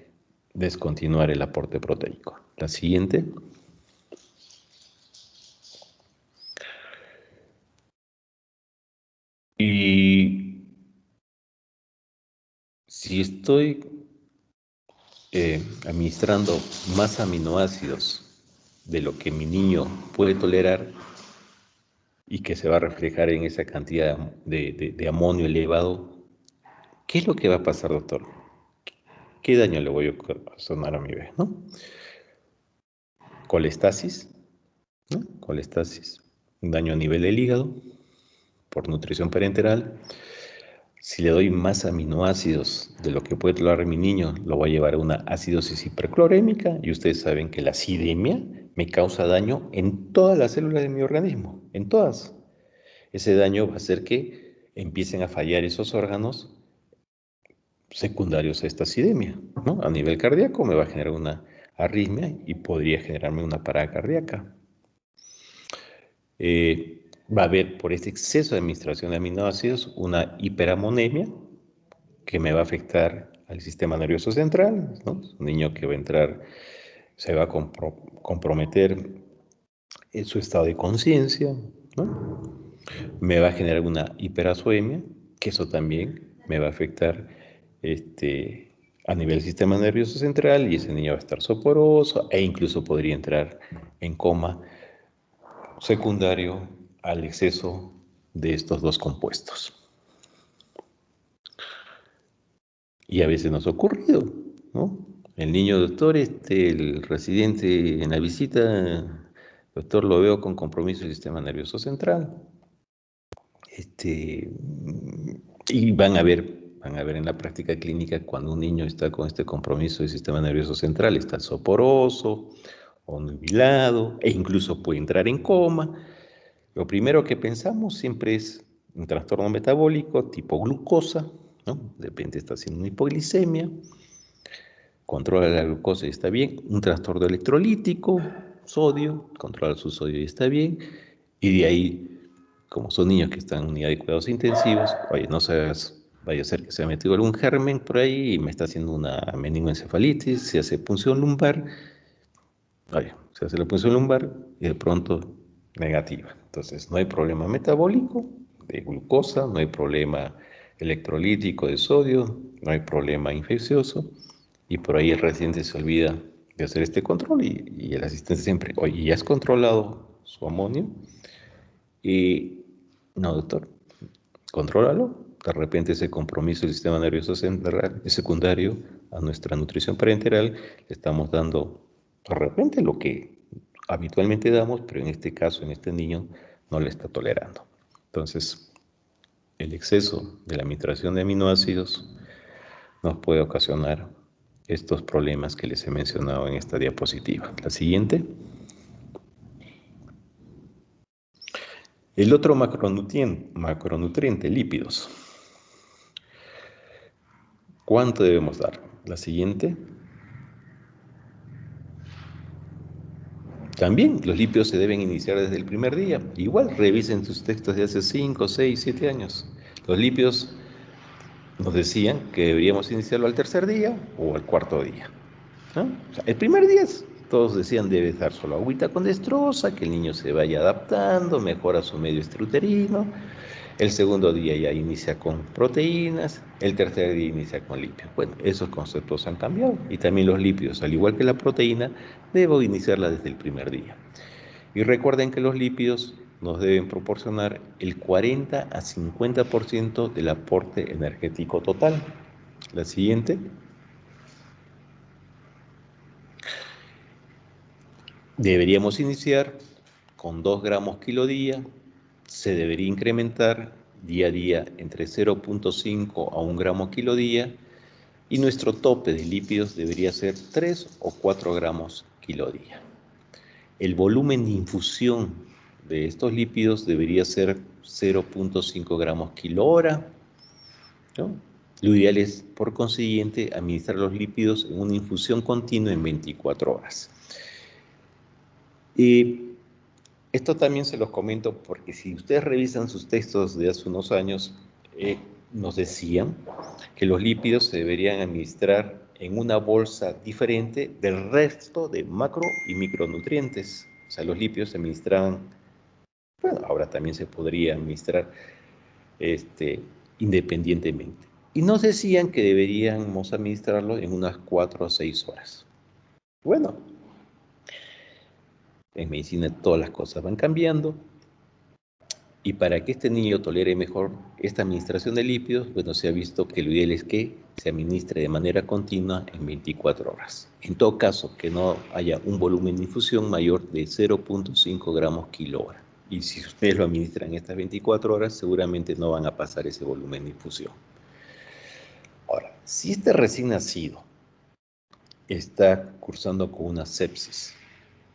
descontinuar el aporte proteico. La siguiente. Y si estoy administrando más aminoácidos de lo que mi niño puede tolerar y que se va a reflejar en esa cantidad de amonio elevado, ¿qué es lo que va a pasar, doctor? ¿Qué daño le voy a ocasionar a mi bebé, ¿no? Colestasis, ¿no? Colestasis, un daño a nivel del hígado por nutrición parenteral. Si le doy más aminoácidos de lo que puede tolerar mi niño, lo va a llevar a una acidosis hiperclorémica, y ustedes saben que la acidemia me causa daño en todas las células de mi organismo, en todas. Ese daño va a hacer que empiecen a fallar esos órganos secundarios a esta acidemia, ¿no? A nivel cardíaco me va a generar una arritmia y podría generarme una parada cardíaca. Va a haber, por este exceso de administración de aminoácidos, una hiperamonemia que me va a afectar al sistema nervioso central, ¿no? Un niño que va a entrar, se va a comprometer en su estado de conciencia, ¿no? Me va a generar una hiperazoemia, que eso también me va a afectar a nivel del sistema nervioso central, y ese niño va a estar soporoso e incluso podría entrar en coma secundario al exceso de estos dos compuestos. Y a veces nos ha ocurrido, ¿no? El niño, doctor, el residente en la visita, doctor, lo veo con compromiso del sistema nervioso central. Y van a ver en la práctica clínica cuando un niño está con este compromiso del sistema nervioso central, está soporoso o nubilado, e incluso puede entrar en coma. Lo primero que pensamos siempre es un trastorno metabólico tipo glucosa, ¿no? De repente está haciendo una hipoglicemia, controla la glucosa y está bien. Un trastorno electrolítico, sodio, controla su sodio y está bien. Y de ahí, como son niños que están en unidad de cuidados intensivos, oye, no sabes, vaya a ser que se ha metido algún germen por ahí y me está haciendo una meningoencefalitis, se hace punción lumbar, oye, se hace la punción lumbar y de pronto negativa. Entonces, no hay problema metabólico de glucosa, no hay problema electrolítico de sodio, no hay problema infeccioso, y por ahí el residente se olvida de hacer este control y el asistente siempre, oye, ¿ya has controlado su amonio? Y no, doctor, contrólalo. De repente ese compromiso del sistema nervioso central es secundario a nuestra nutrición parenteral. Le estamos dando de repente lo que habitualmente damos, pero en este caso, en este niño, no le está tolerando. Entonces, el exceso de la administración de aminoácidos nos puede ocasionar estos problemas que les he mencionado en esta diapositiva. La siguiente. El otro macronutriente, lípidos. ¿Cuánto debemos dar? La siguiente. También los lípidos se deben iniciar desde el primer día. Igual revisen sus textos de hace 5, 6, 7 años. Los lípidos nos decían que deberíamos iniciarlo al tercer día o al cuarto día, ¿no? O sea, el primer día todos decían debe dar solo agüita con destroza, que el niño se vaya adaptando, mejora su medio extrauterino. El segundo día ya inicia con proteínas, el tercer día inicia con lípidos. Bueno, esos conceptos han cambiado, y también los lípidos, al igual que la proteína, debo iniciarla desde el primer día. Y recuerden que los lípidos nos deben proporcionar el 40 a 50% del aporte energético total. La siguiente. Deberíamos iniciar con 2 gramos kilo día. Se debería incrementar día a día entre 0.5 a 1 gramo kilo día. Y nuestro tope de lípidos debería ser 3 o 4 gramos kilo día. El volumen de infusión de estos lípidos debería ser 0.5 gramos kilo hora, ¿no? Lo ideal es, por consiguiente, administrar los lípidos en una infusión continua en 24 horas. Y esto también se los comento porque si ustedes revisan sus textos de hace unos años, nos decían que los lípidos se deberían administrar en una bolsa diferente del resto de macro y micronutrientes. O sea, los lípidos se administraban, bueno, ahora también se podría administrar independientemente. Y nos decían que deberíamos administrarlo en unas 4 o 6 horas. Bueno, en medicina todas las cosas van cambiando. Y para que este niño tolere mejor esta administración de lípidos, bueno, se ha visto que lo ideal es que se administre de manera continua en 24 horas. En todo caso, que no haya un volumen de infusión mayor de 0.5 gramos kilo hora. Y si ustedes lo administran estas 24 horas, seguramente no van a pasar ese volumen de infusión. Ahora, si este recién nacido está cursando con una sepsis,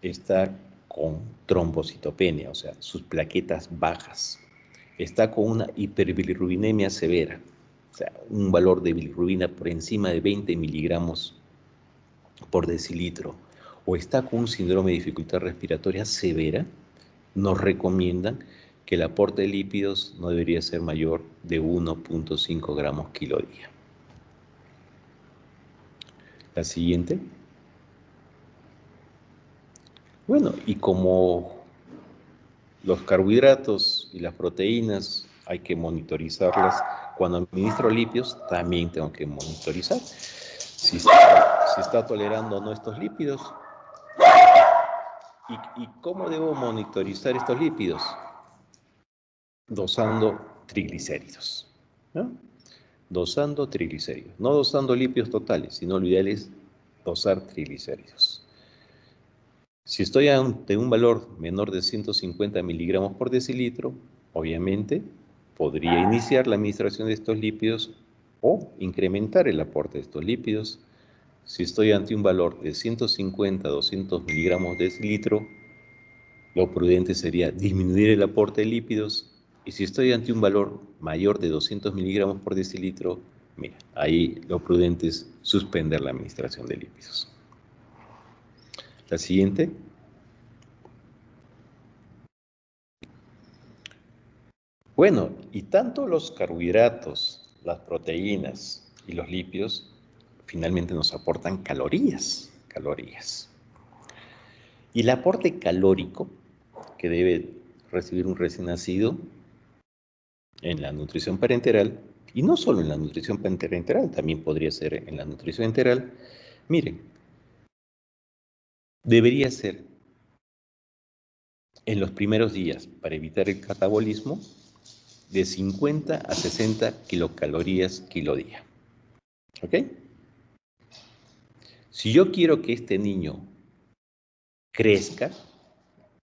está con trombocitopenia, o sea, sus plaquetas bajas, está con una hiperbilirrubinemia severa, o sea, un valor de bilirrubina por encima de 20 miligramos por decilitro, o está con un síndrome de dificultad respiratoria severa, nos recomiendan que el aporte de lípidos no debería ser mayor de 1.5 gramos kilo día. La siguiente. Bueno, y como los carbohidratos y las proteínas hay que monitorizarlas, cuando administro lípidos también tengo que monitorizar si está tolerando o no estos lípidos. ¿Y cómo debo monitorizar estos lípidos? Dosando triglicéridos, ¿no? Dosando triglicéridos, no dosando lípidos totales, sino lo ideal es dosar triglicéridos. Si estoy ante un valor menor de 150 miligramos por decilitro, obviamente podría iniciar la administración de estos lípidos o incrementar el aporte de estos lípidos. Si estoy ante un valor de 150 a 200 miligramos por decilitro, lo prudente sería disminuir el aporte de lípidos. Y si estoy ante un valor mayor de 200 miligramos por decilitro, mira, ahí lo prudente es suspender la administración de lípidos. La siguiente. Bueno, y tanto los carbohidratos, las proteínas y los lípidos finalmente nos aportan calorías. Y el aporte calórico que debe recibir un recién nacido en la nutrición parenteral, y no solo en la nutrición parenteral, también podría ser en la nutrición enteral, miren, debería ser en los primeros días, para evitar el catabolismo, de 50 a 60 kilocalorías kilo día. ¿Ok? Si yo quiero que este niño crezca,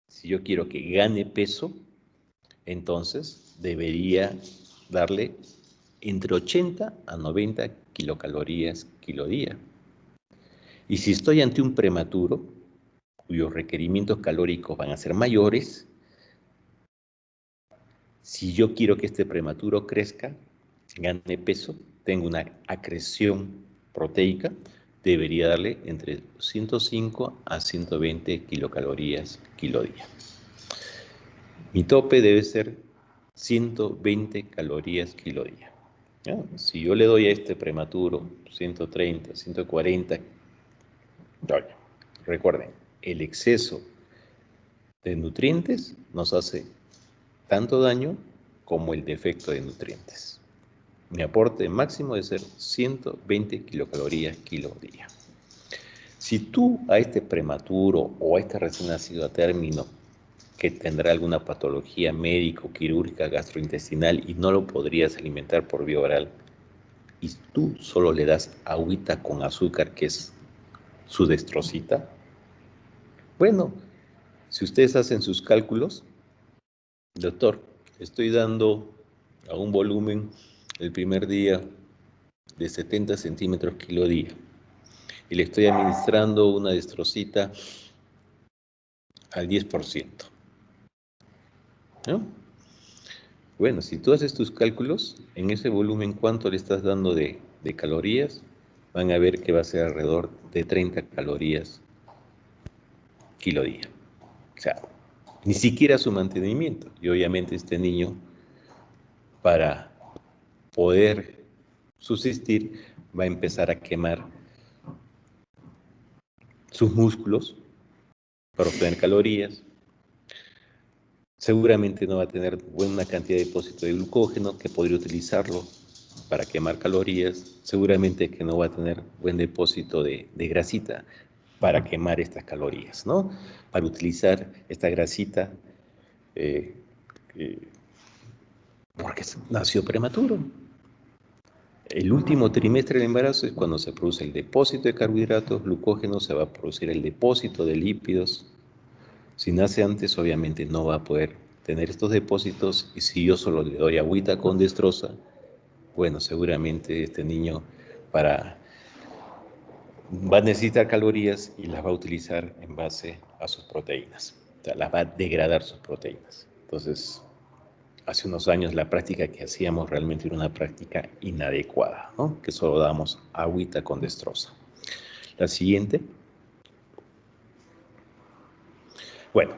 si yo quiero que gane peso, entonces debería darle entre 80 a 90 kilocalorías kilo día. Y si estoy ante un prematuro, cuyos requerimientos calóricos van a ser mayores, si yo quiero que este prematuro crezca, gane peso, tenga una acreción proteica, debería darle entre 105 a 120 kilocalorías kilo día. Mi tope debe ser 120 calorías kilo día. ¿Ya? Si yo le doy a este prematuro 130, 140, recuerden, el exceso de nutrientes nos hace tanto daño como el defecto de nutrientes. Mi aporte máximo debe ser 120 kilocalorías kilo día. Si tú a este prematuro o a este recién nacido a término que tendrá alguna patología médico, quirúrgica, gastrointestinal y no lo podrías alimentar por vía oral, y tú solo le das agüita con azúcar, que es su destrocita, bueno, si ustedes hacen sus cálculos, doctor, estoy dando a un volumen el primer día de 70 centímetros kilo día y le estoy administrando una destrocita al 10%, ¿no? Bueno, si tú haces tus cálculos, en ese volumen, ¿cuánto le estás dando de calorías? Van a ver que va a ser alrededor de 30 calorías kilo día. O sea, ni siquiera su mantenimiento. Y obviamente este niño, para poder subsistir, va a empezar a quemar sus músculos para obtener calorías. Seguramente no va a tener buena cantidad de depósito de glucógeno que podría utilizarlo para quemar calorías. Seguramente que no va a tener buen depósito de grasita para quemar estas calorías, ¿no? Para utilizar esta grasita eh, eh, porque nació prematuro. El último trimestre del embarazo es cuando se produce el depósito de carbohidratos, glucógeno, se va a producir el depósito de lípidos. Si nace antes, obviamente no va a poder tener estos depósitos, y si yo solo le doy agüita con destroza, bueno, seguramente este niño va a necesitar calorías y las va a utilizar en base a sus proteínas. O sea, las va a degradar sus proteínas. Entonces, hace unos años la práctica que hacíamos realmente era una práctica inadecuada, ¿no? Que solo damos agüita con destroza. La siguiente. Bueno,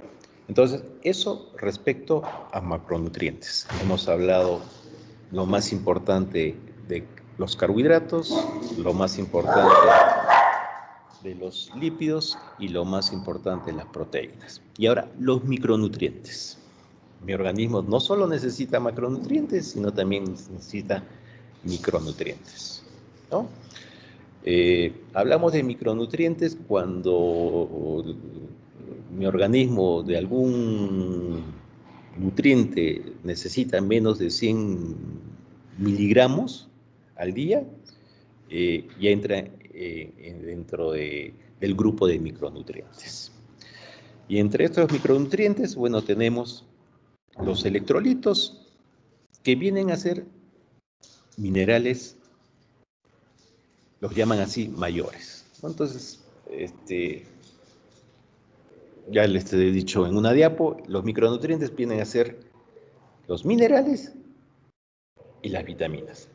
entonces eso respecto a macronutrientes. Hemos hablado lo más importante de los carbohidratos, lo más importante de los lípidos y lo más importante de las proteínas. Y ahora, los micronutrientes. Mi organismo no solo necesita macronutrientes, sino también necesita micronutrientes, ¿no? Hablamos de micronutrientes cuando mi organismo de algún nutriente necesita menos de 100 miligramos al día, ya entra dentro del grupo de micronutrientes. Y entre estos micronutrientes, bueno, tenemos los electrolitos, que vienen a ser minerales, los llaman así, mayores. Entonces, ya les he dicho en una diapo, los micronutrientes vienen a ser los minerales y las vitaminas.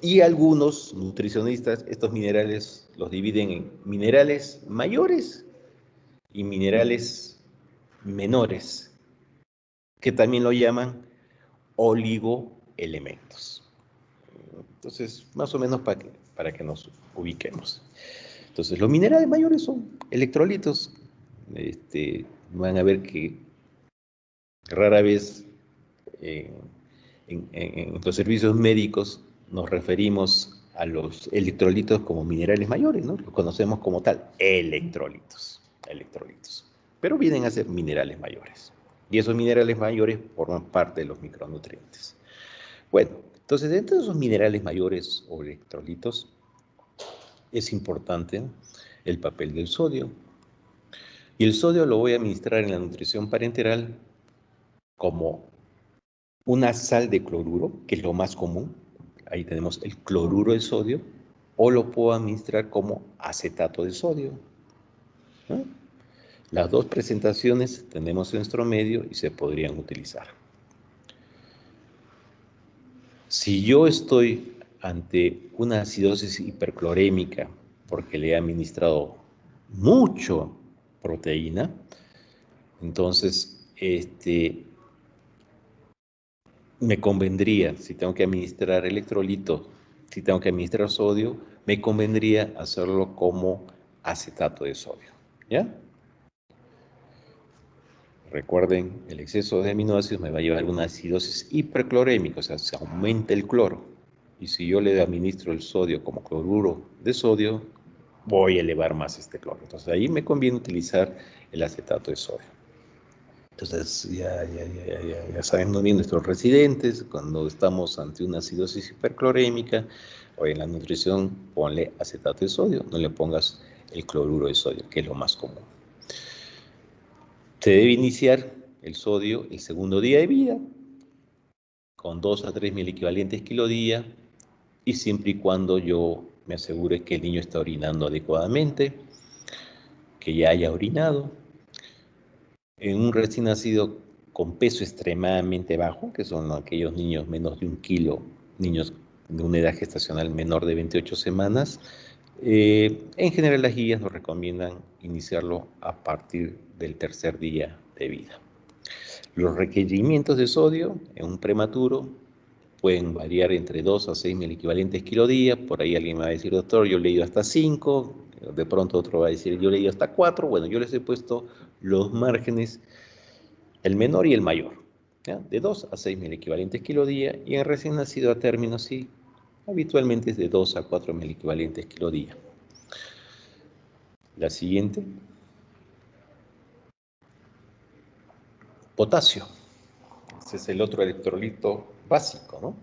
Y algunos nutricionistas estos minerales los dividen en minerales mayores y minerales menores, que también lo llaman oligoelementos. Entonces, más o menos para que nos ubiquemos. Entonces, los minerales mayores son electrolitos. Van a ver que rara vez en los servicios médicos nos referimos a los electrolitos como minerales mayores, ¿no? Los conocemos como tal, electrolitos. Pero vienen a ser minerales mayores. Y esos minerales mayores forman parte de los micronutrientes. Bueno, entonces dentro de esos minerales mayores o electrolitos es importante el papel del sodio. Y el sodio lo voy a administrar en la nutrición parenteral como una sal de cloruro, que es lo más común. Ahí tenemos el cloruro de sodio, o lo puedo administrar como acetato de sodio, ¿no? Las dos presentaciones tenemos en nuestro medio y se podrían utilizar. Si yo estoy ante una acidosis hiperclorémica porque le he administrado mucho proteína, entonces me convendría, si tengo que administrar electrolito, si tengo que administrar sodio, me convendría hacerlo como acetato de sodio, ¿ya? Recuerden, el exceso de aminoácidos me va a llevar a una acidosis hiperclorémica, o sea, se aumenta el cloro. Y si yo le administro el sodio como cloruro de sodio, voy a elevar más este cloro. Entonces ahí me conviene utilizar el acetato de sodio. Entonces ya saben muy bien nuestros residentes, cuando estamos ante una acidosis hiperclorémica o en la nutrición, ponle acetato de sodio, no le pongas el cloruro de sodio, que es lo más común. Se debe iniciar el sodio el segundo día de vida, con 2 a 3 mil equivalentes kilodía, y siempre y cuando yo me asegure que el niño está orinando adecuadamente, que ya haya orinado. En un recién nacido con peso extremadamente bajo, que son aquellos niños menos de 1 kilo, niños de una edad gestacional menor de 28 semanas, en general las guías nos recomiendan iniciarlo a partir del tercer día de vida. Los requerimientos de sodio en un prematuro pueden variar entre 2 a 6 equivalentes kilo día. Por ahí alguien me va a decir, doctor, yo he leído hasta 5, de pronto otro va a decir, yo he leído hasta 4. Bueno, yo les he puesto los márgenes, el menor y el mayor, ¿ya? De 2 a 6 equivalentes kilo día, y en recién nacido a término sí, habitualmente es de 2 a 4 equivalentes kilo día. La siguiente. Potasio. Ese es el otro electrolito básico, ¿no?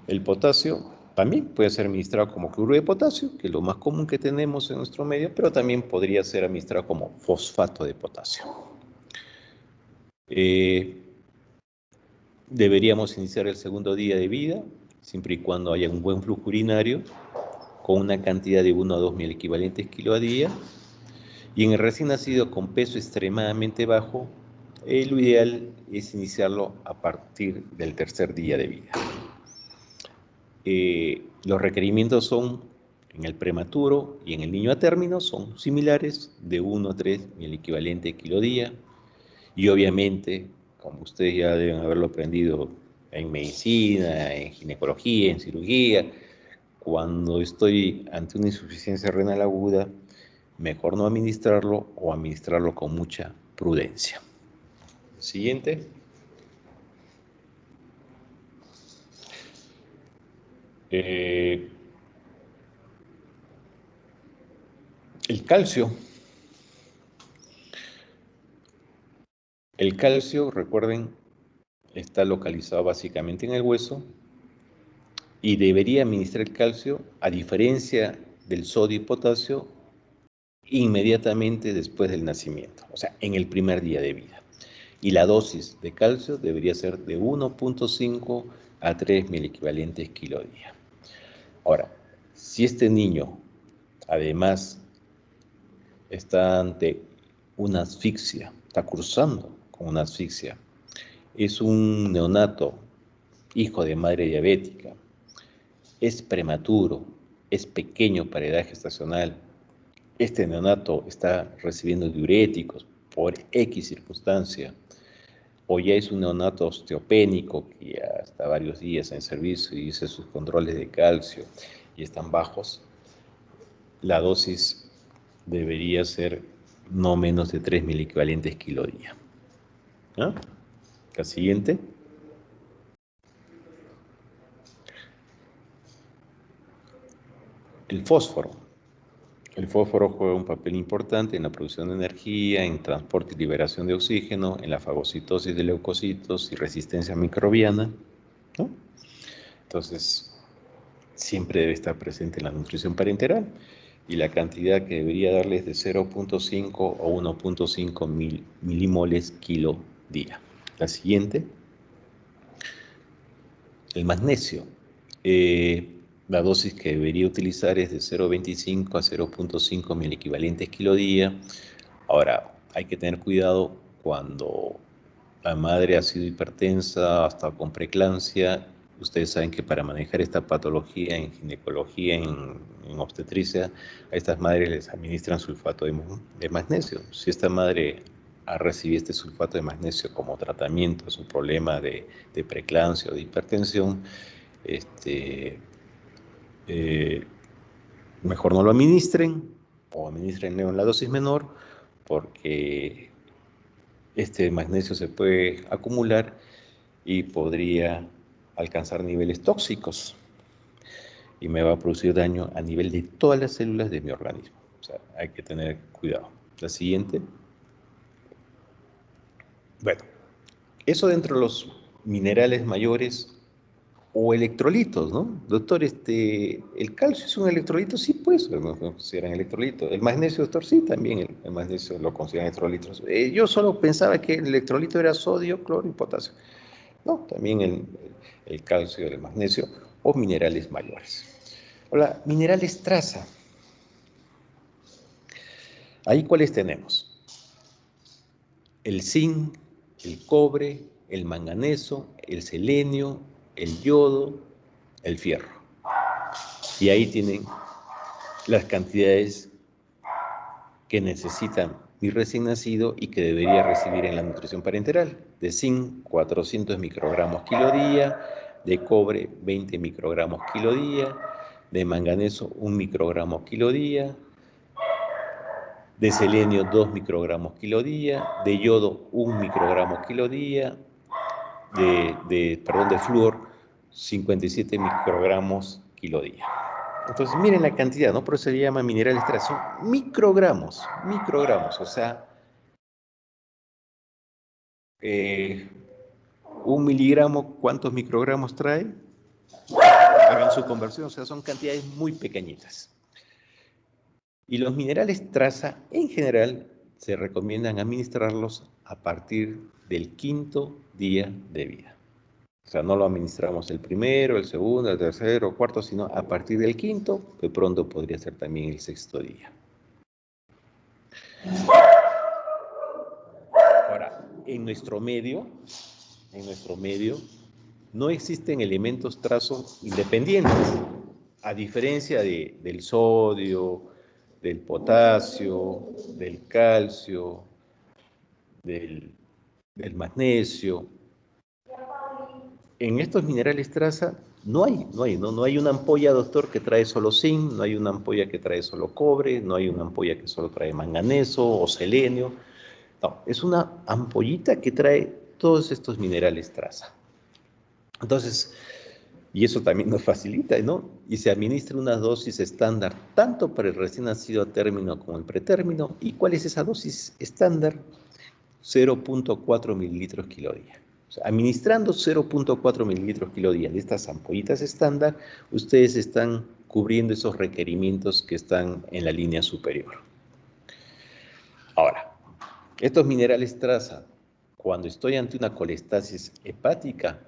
El potasio también puede ser administrado como cloruro de potasio, que es lo más común que tenemos en nuestro medio, pero también podría ser administrado como fosfato de potasio. Deberíamos iniciar el segundo día de vida, siempre y cuando haya un buen flujo urinario, con una cantidad de 1 a 2 equivalentes kilo a día. Y en el recién nacido con peso extremadamente bajo, lo ideal es iniciarlo a partir del tercer día de vida. Los requerimientos son, en el prematuro y en el niño a término, son similares, de 1 a 3 el equivalente kilo día. Y obviamente, como ustedes ya deben haberlo aprendido en medicina, en ginecología, en cirugía, cuando estoy ante una insuficiencia renal aguda, mejor no administrarlo o administrarlo con mucha prudencia. Siguiente. El calcio. El calcio, recuerden, está localizado básicamente en el hueso y debería administrar el calcio, a diferencia del sodio y potasio, inmediatamente después del nacimiento, o sea, en el primer día de vida. Y la dosis de calcio debería ser de 1.5 a 3 equivalentes kilo día. Ahora, si este niño además está ante una asfixia, está cursando con una asfixia, es un neonato, hijo de madre diabética, es prematuro, es pequeño para edad gestacional, este neonato está recibiendo diuréticos por X circunstancia, o ya es un neonato osteopénico que ya está varios días en servicio y dice sus controles de calcio y están bajos, la dosis debería ser no menos de 3 equivalentes kilo día. ¿Ah? La siguiente. El fósforo. El fósforo juega un papel importante en la producción de energía, en transporte y liberación de oxígeno, en la fagocitosis de leucocitos y resistencia microbiana, ¿no? Entonces, siempre debe estar presente en la nutrición parenteral, y la cantidad que debería darles de 0.5 o 1.5 milimoles kilo día. La siguiente. El magnesio. La dosis que debería utilizar es de 0.25 a 0.5 equivalentes kilo día. Ahora, hay que tener cuidado cuando la madre ha sido hipertensa, hasta con preeclampsia. Ustedes saben que para manejar esta patología en ginecología, en obstetricia, a estas madres les administran sulfato de magnesio. Si esta madre ha recibido este sulfato de magnesio como tratamiento a su problema de preeclampsia o de hipertensión, mejor no lo administren, o administren en la dosis menor, porque este magnesio se puede acumular y podría alcanzar niveles tóxicos y me va a producir daño a nivel de todas las células de mi organismo. O sea, hay que tener cuidado. La siguiente. Bueno, eso dentro de los minerales mayores o electrolitos, ¿no? Doctor, ¿el calcio es un electrolito? Sí, pues, lo consideran electrolito. El magnesio, doctor, sí, también el magnesio lo consideran electrolitos. Yo solo pensaba que el electrolito era sodio, cloro y potasio. No, también el calcio, el magnesio o minerales mayores. Ahora, minerales traza. Ahí, ¿cuáles tenemos? El zinc, el cobre, el manganeso, el selenio, el yodo, el fierro. Y ahí tienen las cantidades que necesitan mi recién nacido y que debería recibir en la nutrición parenteral. De zinc, 400 microgramos kilo día; de cobre 20 microgramos kilo día, de manganeso 1 microgramo kilo día, de selenio 2 microgramos kilo día, de yodo 1 microgramo kilo día, de flúor 57 microgramos kilo día. Entonces miren la cantidad, ¿no? Por eso se llama minerales traza, son microgramos, o sea, 1 miligramo, ¿cuántos microgramos trae? Hagan su conversión, o sea, son cantidades muy pequeñitas. Y los minerales traza, en general, se recomiendan administrarlos a partir del 5.º día de vida. O sea, no lo administramos el primero, el segundo, el tercero, cuarto, sino a partir del 5.º, que pronto podría ser también el 6.º día. Ahora, en nuestro medio, no existen elementos trazos independientes, a diferencia del sodio, del potasio, del calcio, del magnesio. En estos minerales traza no hay una ampolla, doctor, que trae solo zinc, no hay una ampolla que trae solo cobre, no hay una ampolla que solo trae manganeso o selenio. No, es una ampollita que trae todos estos minerales traza. Entonces, y eso también nos facilita, ¿no? Y se administra una dosis estándar tanto para el recién nacido a término como el pretérmino. ¿Y cuál es esa dosis estándar? 0.4 mililitros kilo día. O sea, administrando 0.4 mililitros kilo día de estas ampollitas estándar, ustedes están cubriendo esos requerimientos que están en la línea superior. Ahora, estos minerales traza, cuando estoy ante una colestasis hepática,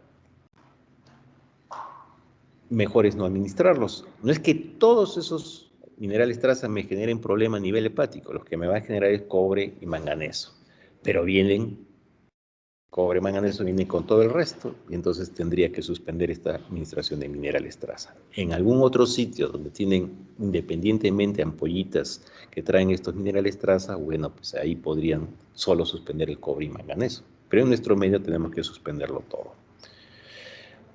mejor es no administrarlos. No es que todos esos minerales traza me generen problema a nivel hepático, los que me va a generar es cobre y manganeso, pero vienen cobre, manganeso, viene con todo el resto, y entonces tendría que suspender esta administración de minerales traza. En algún otro sitio donde tienen independientemente ampollitas que traen estos minerales traza, bueno, pues ahí podrían solo suspender el cobre y manganeso, pero en nuestro medio tenemos que suspenderlo todo.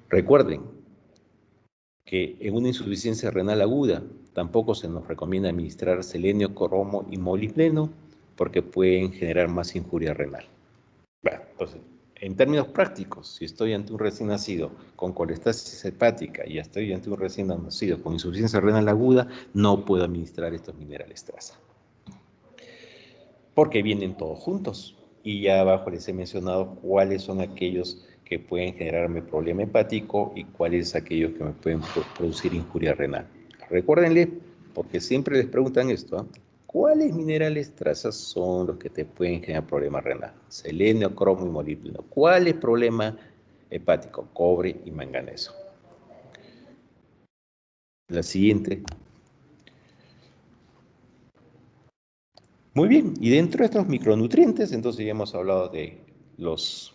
Recuerden que en una insuficiencia renal aguda tampoco se nos recomienda administrar selenio, cromo y molibdeno porque pueden generar más injuria renal. Bueno, entonces, en términos prácticos, si estoy ante un recién nacido con colestasis hepática y estoy ante un recién nacido con insuficiencia renal aguda, no puedo administrar estos minerales traza. Porque vienen todos juntos. Y ya abajo les he mencionado cuáles son aquellos que pueden generarme problema hepático y cuáles aquellos que me pueden producir injuria renal. Recuérdenle, porque siempre les preguntan esto, ¿eh? ¿Cuáles minerales trazas son los que te pueden generar problema renal? Selenio, cromo y molibdeno. ¿Cuál es problema hepático? Cobre y manganeso. La siguiente. Muy bien, y dentro de estos micronutrientes, entonces ya hemos hablado de los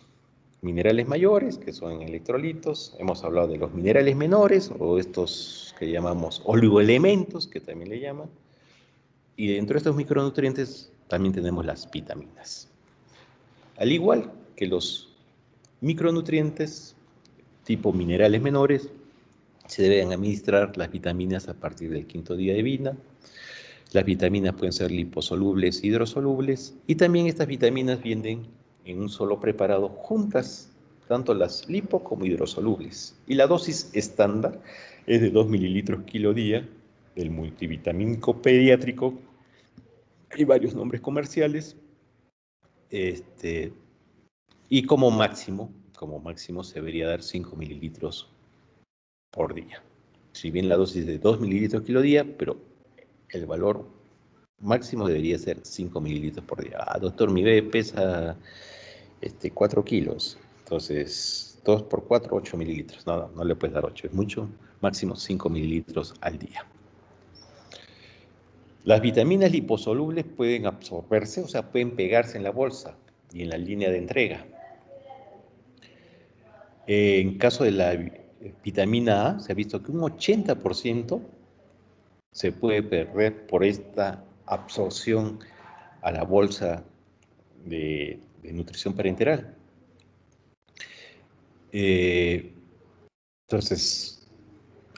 minerales mayores, que son electrolitos, hemos hablado de los minerales menores, o estos que llamamos oligoelementos, que también le llaman, y dentro de estos micronutrientes también tenemos las vitaminas. Al igual que los micronutrientes tipo minerales menores, se deben administrar las vitaminas a partir del 5.º día de vida. Las vitaminas pueden ser liposolubles, hidrosolubles, y también estas vitaminas vienen en un solo preparado juntas, tanto las lipo como hidrosolubles. Y la dosis estándar es de 2 mililitros kilo día del multivitamínico pediátrico. Hay varios nombres comerciales. Y como máximo se debería dar 5 mililitros por día. Si bien la dosis es de 2 mililitros kilo día, pero el valor máximo debería ser 5 mililitros por día. Ah, doctor, mi bebé pesa 4 kilos. Entonces, 2 por 4, 8 mililitros. No le puedes dar 8, es mucho. Máximo 5 mililitros al día. Las vitaminas liposolubles pueden absorberse, o sea, pueden pegarse en la bolsa y en la línea de entrega. En caso de la vitamina A, se ha visto que un 80% se puede perder por esta absorción a la bolsa de nutrición parenteral. Entonces,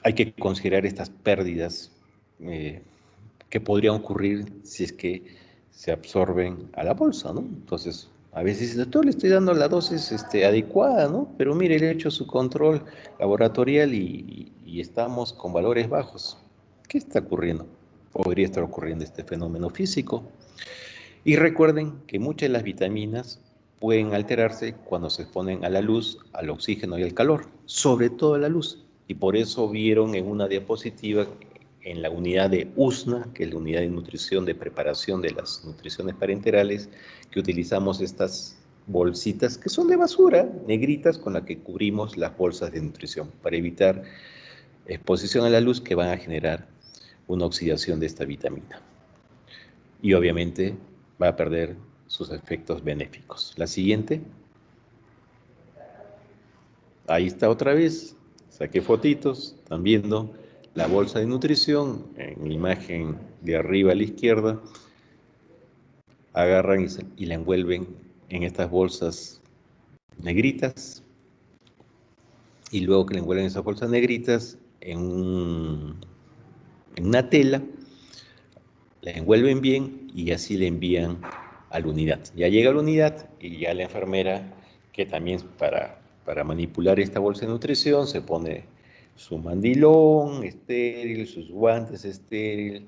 hay que considerar estas pérdidas que podrían ocurrir si es que se absorben a la bolsa, ¿no? Entonces, a veces dice, doctor, le estoy dando la dosis adecuada, ¿no? Pero mire, le he hecho su control laboratorial y estamos con valores bajos. ¿Qué está ocurriendo? Podría estar ocurriendo este fenómeno físico. Y recuerden que muchas de las vitaminas pueden alterarse cuando se exponen a la luz, al oxígeno y al calor, sobre todo a la luz. Y por eso vieron en una diapositiva en la unidad de USNA, que es la unidad de nutrición de preparación de las nutriciones parenterales, que utilizamos estas bolsitas que son de basura, negritas, con las que cubrimos las bolsas de nutrición para evitar exposición a la luz que van a generar una oxidación de esta vitamina. Y obviamente va a perder sus efectos benéficos. La siguiente. Ahí está otra vez. Saqué fotitos. Están viendo la bolsa de nutrición en la imagen de arriba a la izquierda. Agarran y la envuelven en estas bolsas negritas. Y luego que la envuelven en esas bolsas negritas en una tela, la envuelven bien y así le envían a la unidad. Ya llega a la unidad y ya la enfermera, que también para manipular esta bolsa de nutrición, se pone su mandilón estéril, sus guantes estéril,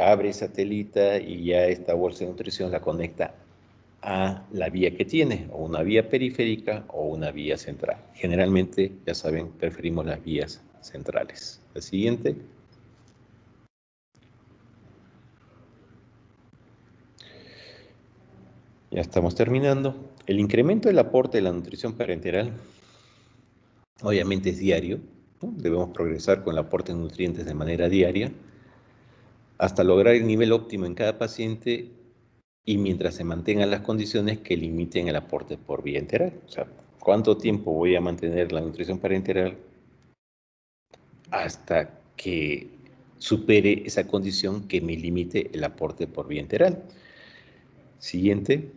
abre esa telita y ya esta bolsa de nutrición la conecta a la vía que tiene, o una vía periférica o una vía central. Generalmente, ya saben, preferimos las vías centrales. La siguiente. Ya estamos terminando. El incremento del aporte de la nutrición parenteral obviamente es diario, ¿no? Debemos progresar con el aporte de nutrientes de manera diaria hasta lograr el nivel óptimo en cada paciente y mientras se mantengan las condiciones que limiten el aporte por vía enteral. O sea, ¿cuánto tiempo voy a mantener la nutrición parenteral hasta que supere esa condición que me limite el aporte por vía enteral? Siguiente.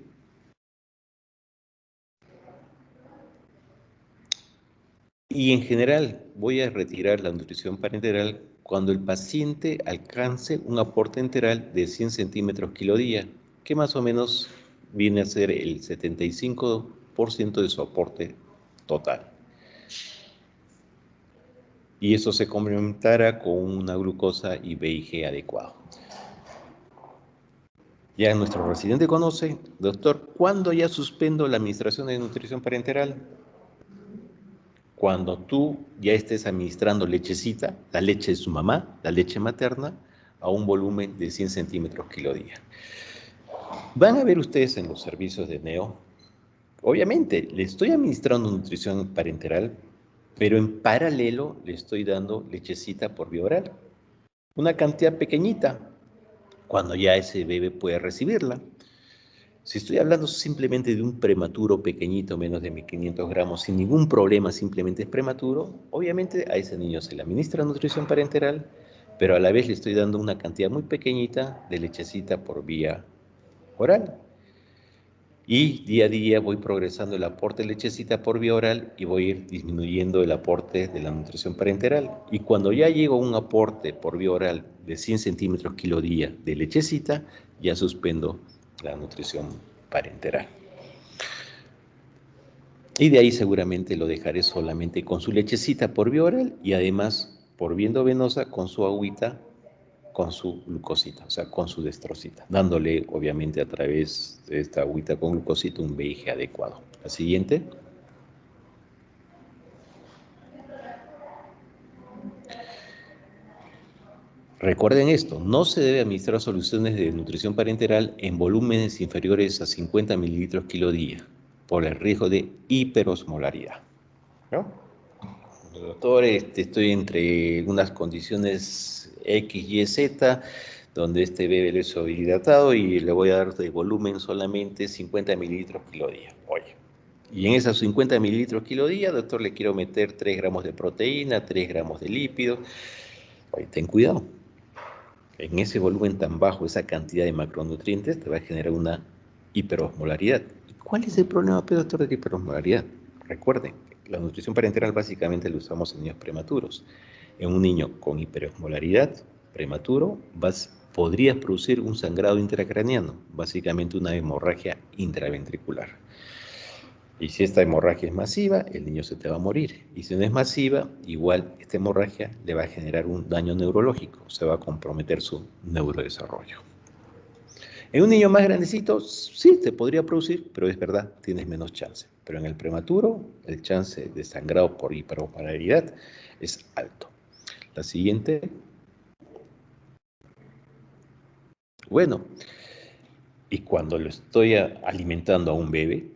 Y en general voy a retirar la nutrición parenteral cuando el paciente alcance un aporte enteral de 100 centímetros kilo día, que más o menos viene a ser el 75% de su aporte total. Y eso se complementará con una glucosa y VIG adecuado. Ya nuestro residente conoce, doctor, ¿cuándo ya suspendo la administración de nutrición parenteral? Cuando tú ya estés administrando lechecita, la leche de su mamá, la leche materna, a un volumen de 100 centímetros kilo día. Van a ver ustedes en los servicios de Neo, obviamente le estoy administrando nutrición parenteral, pero en paralelo le estoy dando lechecita por vía oral. Una cantidad pequeñita, cuando ya ese bebé puede recibirla. Si estoy hablando simplemente de un prematuro pequeñito, menos de 1500 gramos, sin ningún problema, simplemente es prematuro, obviamente a ese niño se le administra nutrición parenteral, pero a la vez le estoy dando una cantidad muy pequeñita de lechecita por vía oral. Y día a día voy progresando el aporte de lechecita por vía oral y voy a ir disminuyendo el aporte de la nutrición parenteral. Y cuando ya llego a un aporte por vía oral de 100 centímetros kilo día de lechecita, ya suspendo la nutrición parenteral. Y de ahí seguramente lo dejaré solamente con su lechecita por vía oral y además por vía endovenosa con su agüita, con su glucosita, o sea, con su destrocita, dándole obviamente a través de esta agüita con glucosita un VIG adecuado. La siguiente. Recuerden esto, no se debe administrar soluciones de nutrición parenteral en volúmenes inferiores a 50 mililitros kilo día, por el riesgo de hiperosmolaridad, ¿no? Doctor, estoy entre unas condiciones X, Y, Z, donde este bebé es sobrehidratado y le voy a dar de volumen solamente 50 mililitros kilo día. Oye, y en esos 50 mililitros kilo día, doctor, le quiero meter 3 gramos de proteína, 3 gramos de lípidos. Oye, ten cuidado. En ese volumen tan bajo, esa cantidad de macronutrientes te va a generar una hiperosmolaridad. ¿Cuál es el problema, doctor, de la hiperosmolaridad? Recuerden, La nutrición parenteral básicamente la usamos en niños prematuros. En un niño con hiperosmolaridad prematuro podrías producir un sangrado intracraneano, básicamente una hemorragia intraventricular. Y si esta hemorragia es masiva, el niño se te va a morir. Y si no es masiva, igual esta hemorragia le va a generar un daño neurológico, se va a comprometer su neurodesarrollo. En un niño más grandecito, sí, te podría producir, pero es verdad, tienes menos chance. Pero en el prematuro, el chance de sangrado por hiperosmolaridad es alto. La siguiente. Bueno, y cuando lo estoy alimentando a un bebé,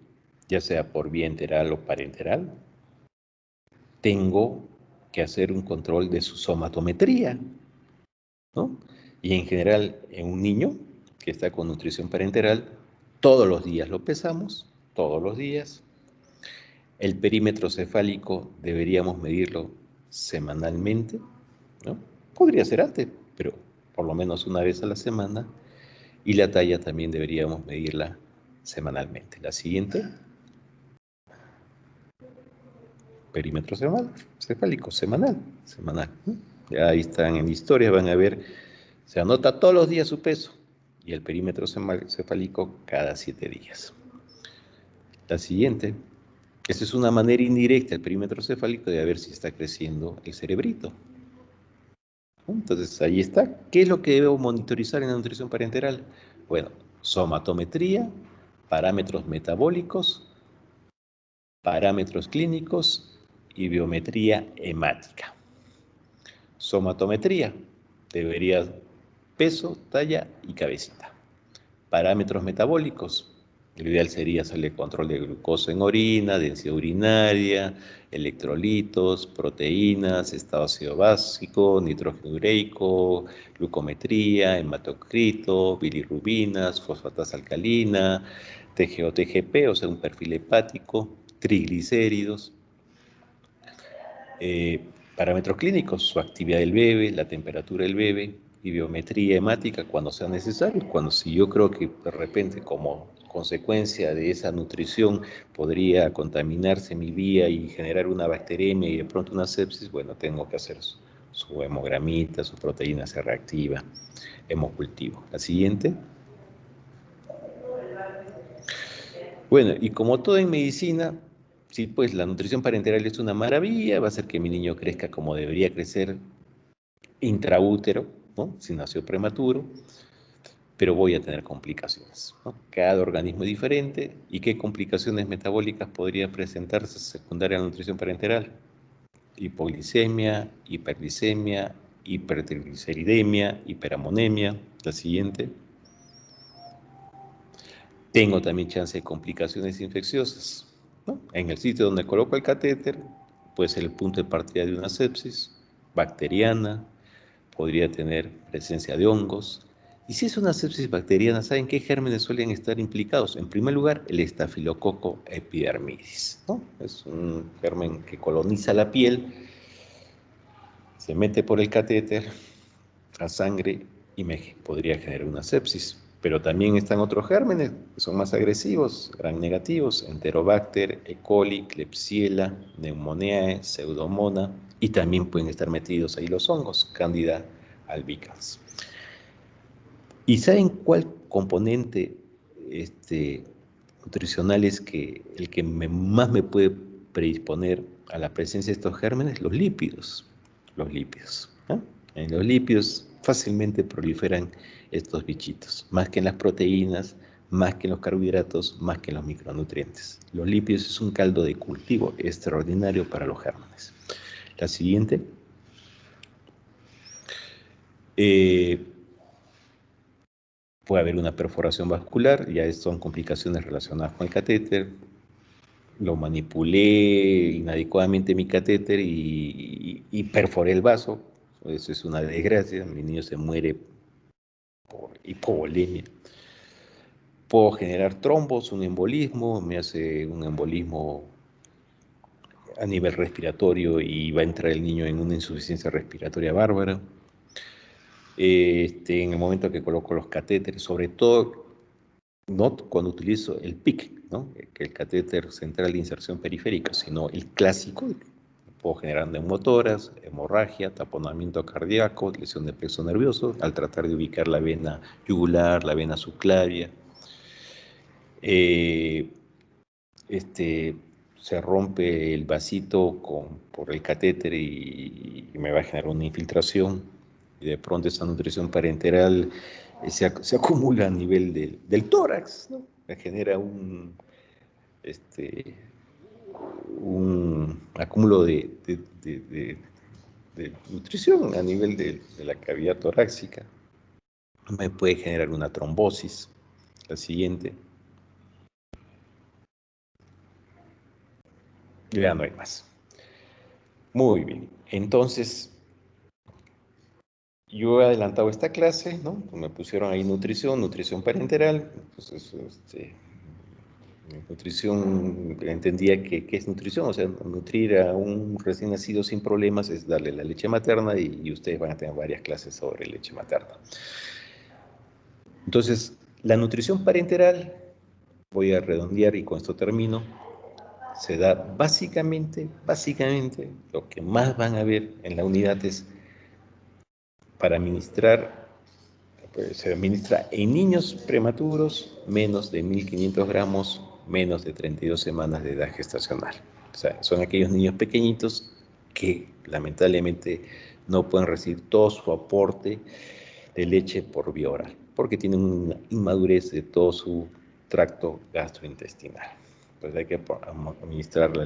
ya sea por vía enteral o parenteral, tengo que hacer un control de su somatometría, ¿no? Y en general, en un niño que está con nutrición parenteral, todos los días lo pesamos, todos los días. El perímetro cefálico deberíamos medirlo semanalmente, ¿no? Podría ser antes, pero por lo menos una vez a la semana. Y la talla también deberíamos medirla semanalmente. La siguiente, perímetro cefálico, semanal. Ya ahí están en la historia, van a ver, se anota todos los días su peso y el perímetro cefálico cada 7 días. La siguiente, esta es una manera indirecta, el perímetro cefálico, de ver si está creciendo el cerebrito. Entonces, ahí está. ¿Qué es lo que debo monitorizar en la nutrición parenteral? Bueno, somatometría, parámetros metabólicos, parámetros clínicos y biometría hemática. Somatometría, debería peso, talla y cabecita. Parámetros metabólicos, lo ideal sería hacerle control de glucosa en orina, densidad urinaria, electrolitos, proteínas, estado ácido básico, nitrógeno ureico, glucometría, hematocrito, bilirrubinas, fosfatasa alcalina, TGO-TGP, o sea, un perfil hepático, triglicéridos. Parámetros clínicos, su actividad del bebé, la temperatura del bebé y biometría hemática cuando sea necesario. Cuando si yo creo que de repente como consecuencia de esa nutrición podría contaminarse mi vía y generar una bacteremia y de pronto una sepsis, bueno, tengo que hacer su hemogramita, su proteína C reactiva, hemocultivo. La siguiente. Bueno, y como todo en medicina, sí, pues la nutrición parenteral es una maravilla, va a hacer que mi niño crezca como debería crecer intraútero, ¿no? Si nació prematuro, pero voy a tener complicaciones, ¿no? Cada organismo es diferente. ¿Y qué complicaciones metabólicas podría presentarse secundaria a la nutrición parenteral? Hipoglicemia, hiperglicemia, hipertrigliceridemia, hiperamonemia. La siguiente. Tengo también chance de complicaciones infecciosas, ¿no? En el sitio donde coloco el catéter puede ser el punto de partida de una sepsis bacteriana, podría tener presencia de hongos. Y si es una sepsis bacteriana, ¿saben qué gérmenes suelen estar implicados? En primer lugar, el estafilococo epidermidis, ¿no? Es un germen que coloniza la piel, se mete por el catéter a sangre y me podría generar una sepsis. Pero también están otros gérmenes que son más agresivos, gran negativos, Enterobacter, E. coli, Klebsiella, Pneumoniae, Pseudomonas, y también pueden estar metidos ahí los hongos, Candida albicans. ¿Y saben cuál componente nutricional es el que más me puede predisponer a la presencia de estos gérmenes? Los lípidos. Los lípidos, ¿no? En los lípidos fácilmente proliferan estos bichitos, más que en las proteínas, más que en los carbohidratos, más que en los micronutrientes. Los lípidos es un caldo de cultivo extraordinario para los gérmenes. La siguiente. Puede haber una perforación vascular, ya son complicaciones relacionadas con el catéter. Lo manipulé inadecuadamente mi catéter y perforé el vaso. Eso es una desgracia. Mi niño se muere por hipovolemia. Puedo generar trombos, un embolismo, me hace un embolismo a nivel respiratorio y va a entrar el niño en una insuficiencia respiratoria bárbara. En el momento que coloco los catéteres, sobre todo no cuando utilizo el PIC, ¿no? Que el catéter central de inserción periférica, sino el clásico. Puedo generar neumotoras, hemorragia, taponamiento cardíaco, lesión de plexo nervioso, al tratar de ubicar la vena yugular, la vena subclavia. Se rompe el vasito por el catéter y me va a generar una infiltración. Y de pronto esa nutrición parenteral se acumula a nivel del tórax, ¿no? Me genera un acúmulo de nutrición a nivel de la cavidad torácica. Me puede generar una trombosis. La siguiente. Ya no hay más. Muy bien. Entonces, yo he adelantado esta clase, ¿no? Me pusieron ahí nutrición parenteral. Entonces, nutrición, entendía que ¿qué es nutrición? O sea, nutrir a un recién nacido sin problemas es darle la leche materna y ustedes van a tener varias clases sobre leche materna. Entonces, la nutrición parenteral, voy a redondear y con esto termino, se da básicamente, lo que más van a ver en la unidad es para administrar, pues, se administra en niños prematuros menos de 1.500 gramos, menos de 32 semanas de edad gestacional. O sea, son aquellos niños pequeñitos que lamentablemente no pueden recibir todo su aporte de leche por vía oral, porque tienen una inmadurez de todo su tracto gastrointestinal. Entonces hay que administrar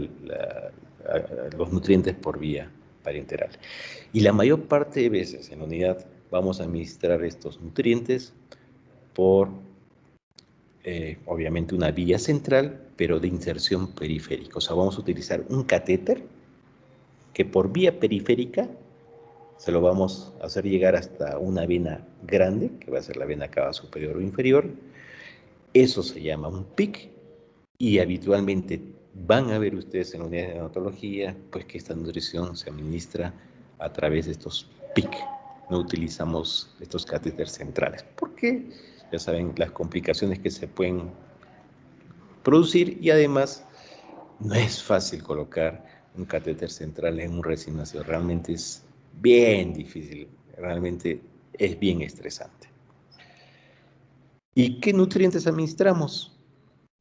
los nutrientes por vía parenteral. Y la mayor parte de veces en la unidad vamos a administrar estos nutrientes por, obviamente, una vía central, pero de inserción periférica. O sea, vamos a utilizar un catéter que por vía periférica se lo vamos a hacer llegar hasta una vena grande, que va a ser la vena cava superior o inferior. Eso se llama un PIC y habitualmente van a ver ustedes en la unidad de neonatología pues que esta nutrición se administra a través de estos PIC. No utilizamos estos catéteres centrales porque ya saben las complicaciones que se pueden producir y además no es fácil colocar un catéter central en un recién nacido. Realmente es bien difícil, realmente es bien estresante. ¿Y qué nutrientes administramos?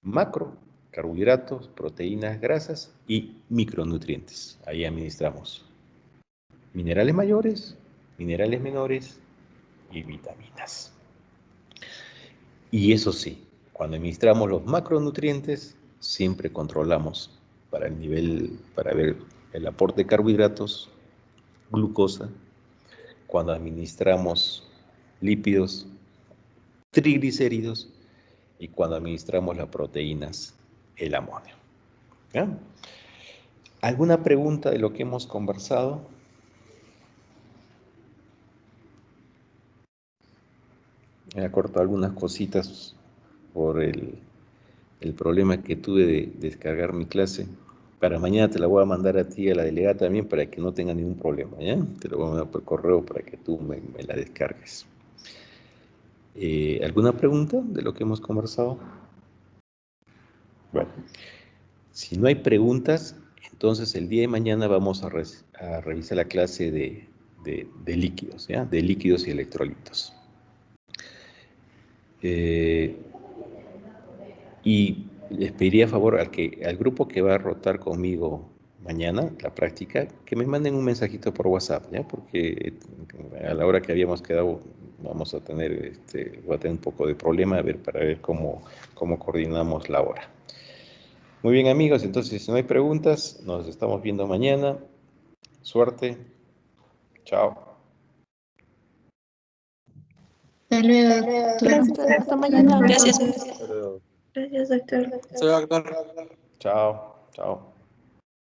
Macro, carbohidratos, proteínas, grasas y micronutrientes. Ahí administramos minerales mayores, minerales menores y vitaminas. Y eso sí, cuando administramos los macronutrientes, siempre controlamos para el nivel, para ver el aporte de carbohidratos, glucosa. Cuando administramos lípidos, triglicéridos, y cuando administramos las proteínas, el amonio. ¿Ya? ¿Alguna pregunta de lo que hemos conversado? Me he cortado algunas cositas por el problema que tuve de descargar mi clase. Para mañana te la voy a mandar a ti, a la delegada también, para que no tenga ningún problema, ¿ya? Te lo voy a mandar por correo para que tú me la descargues. ¿Alguna pregunta de lo que hemos conversado? Bueno, si no hay preguntas, entonces el día de mañana vamos a revisar la clase de líquidos, ¿ya? De líquidos y electrolitos. Y les pediría a favor al grupo que va a rotar conmigo mañana la práctica, que me manden un mensajito por WhatsApp, ¿ya? Porque a la hora que habíamos quedado vamos a tener, voy a tener un poco de problema para ver cómo coordinamos la hora. Muy bien, amigos, entonces si no hay preguntas, nos estamos viendo mañana. Suerte. Chao. Hasta luego, doctor. Gracias, hasta mañana. Gracias. Hasta luego. Gracias, doctor. Hasta luego, doctor. Chao. Chao.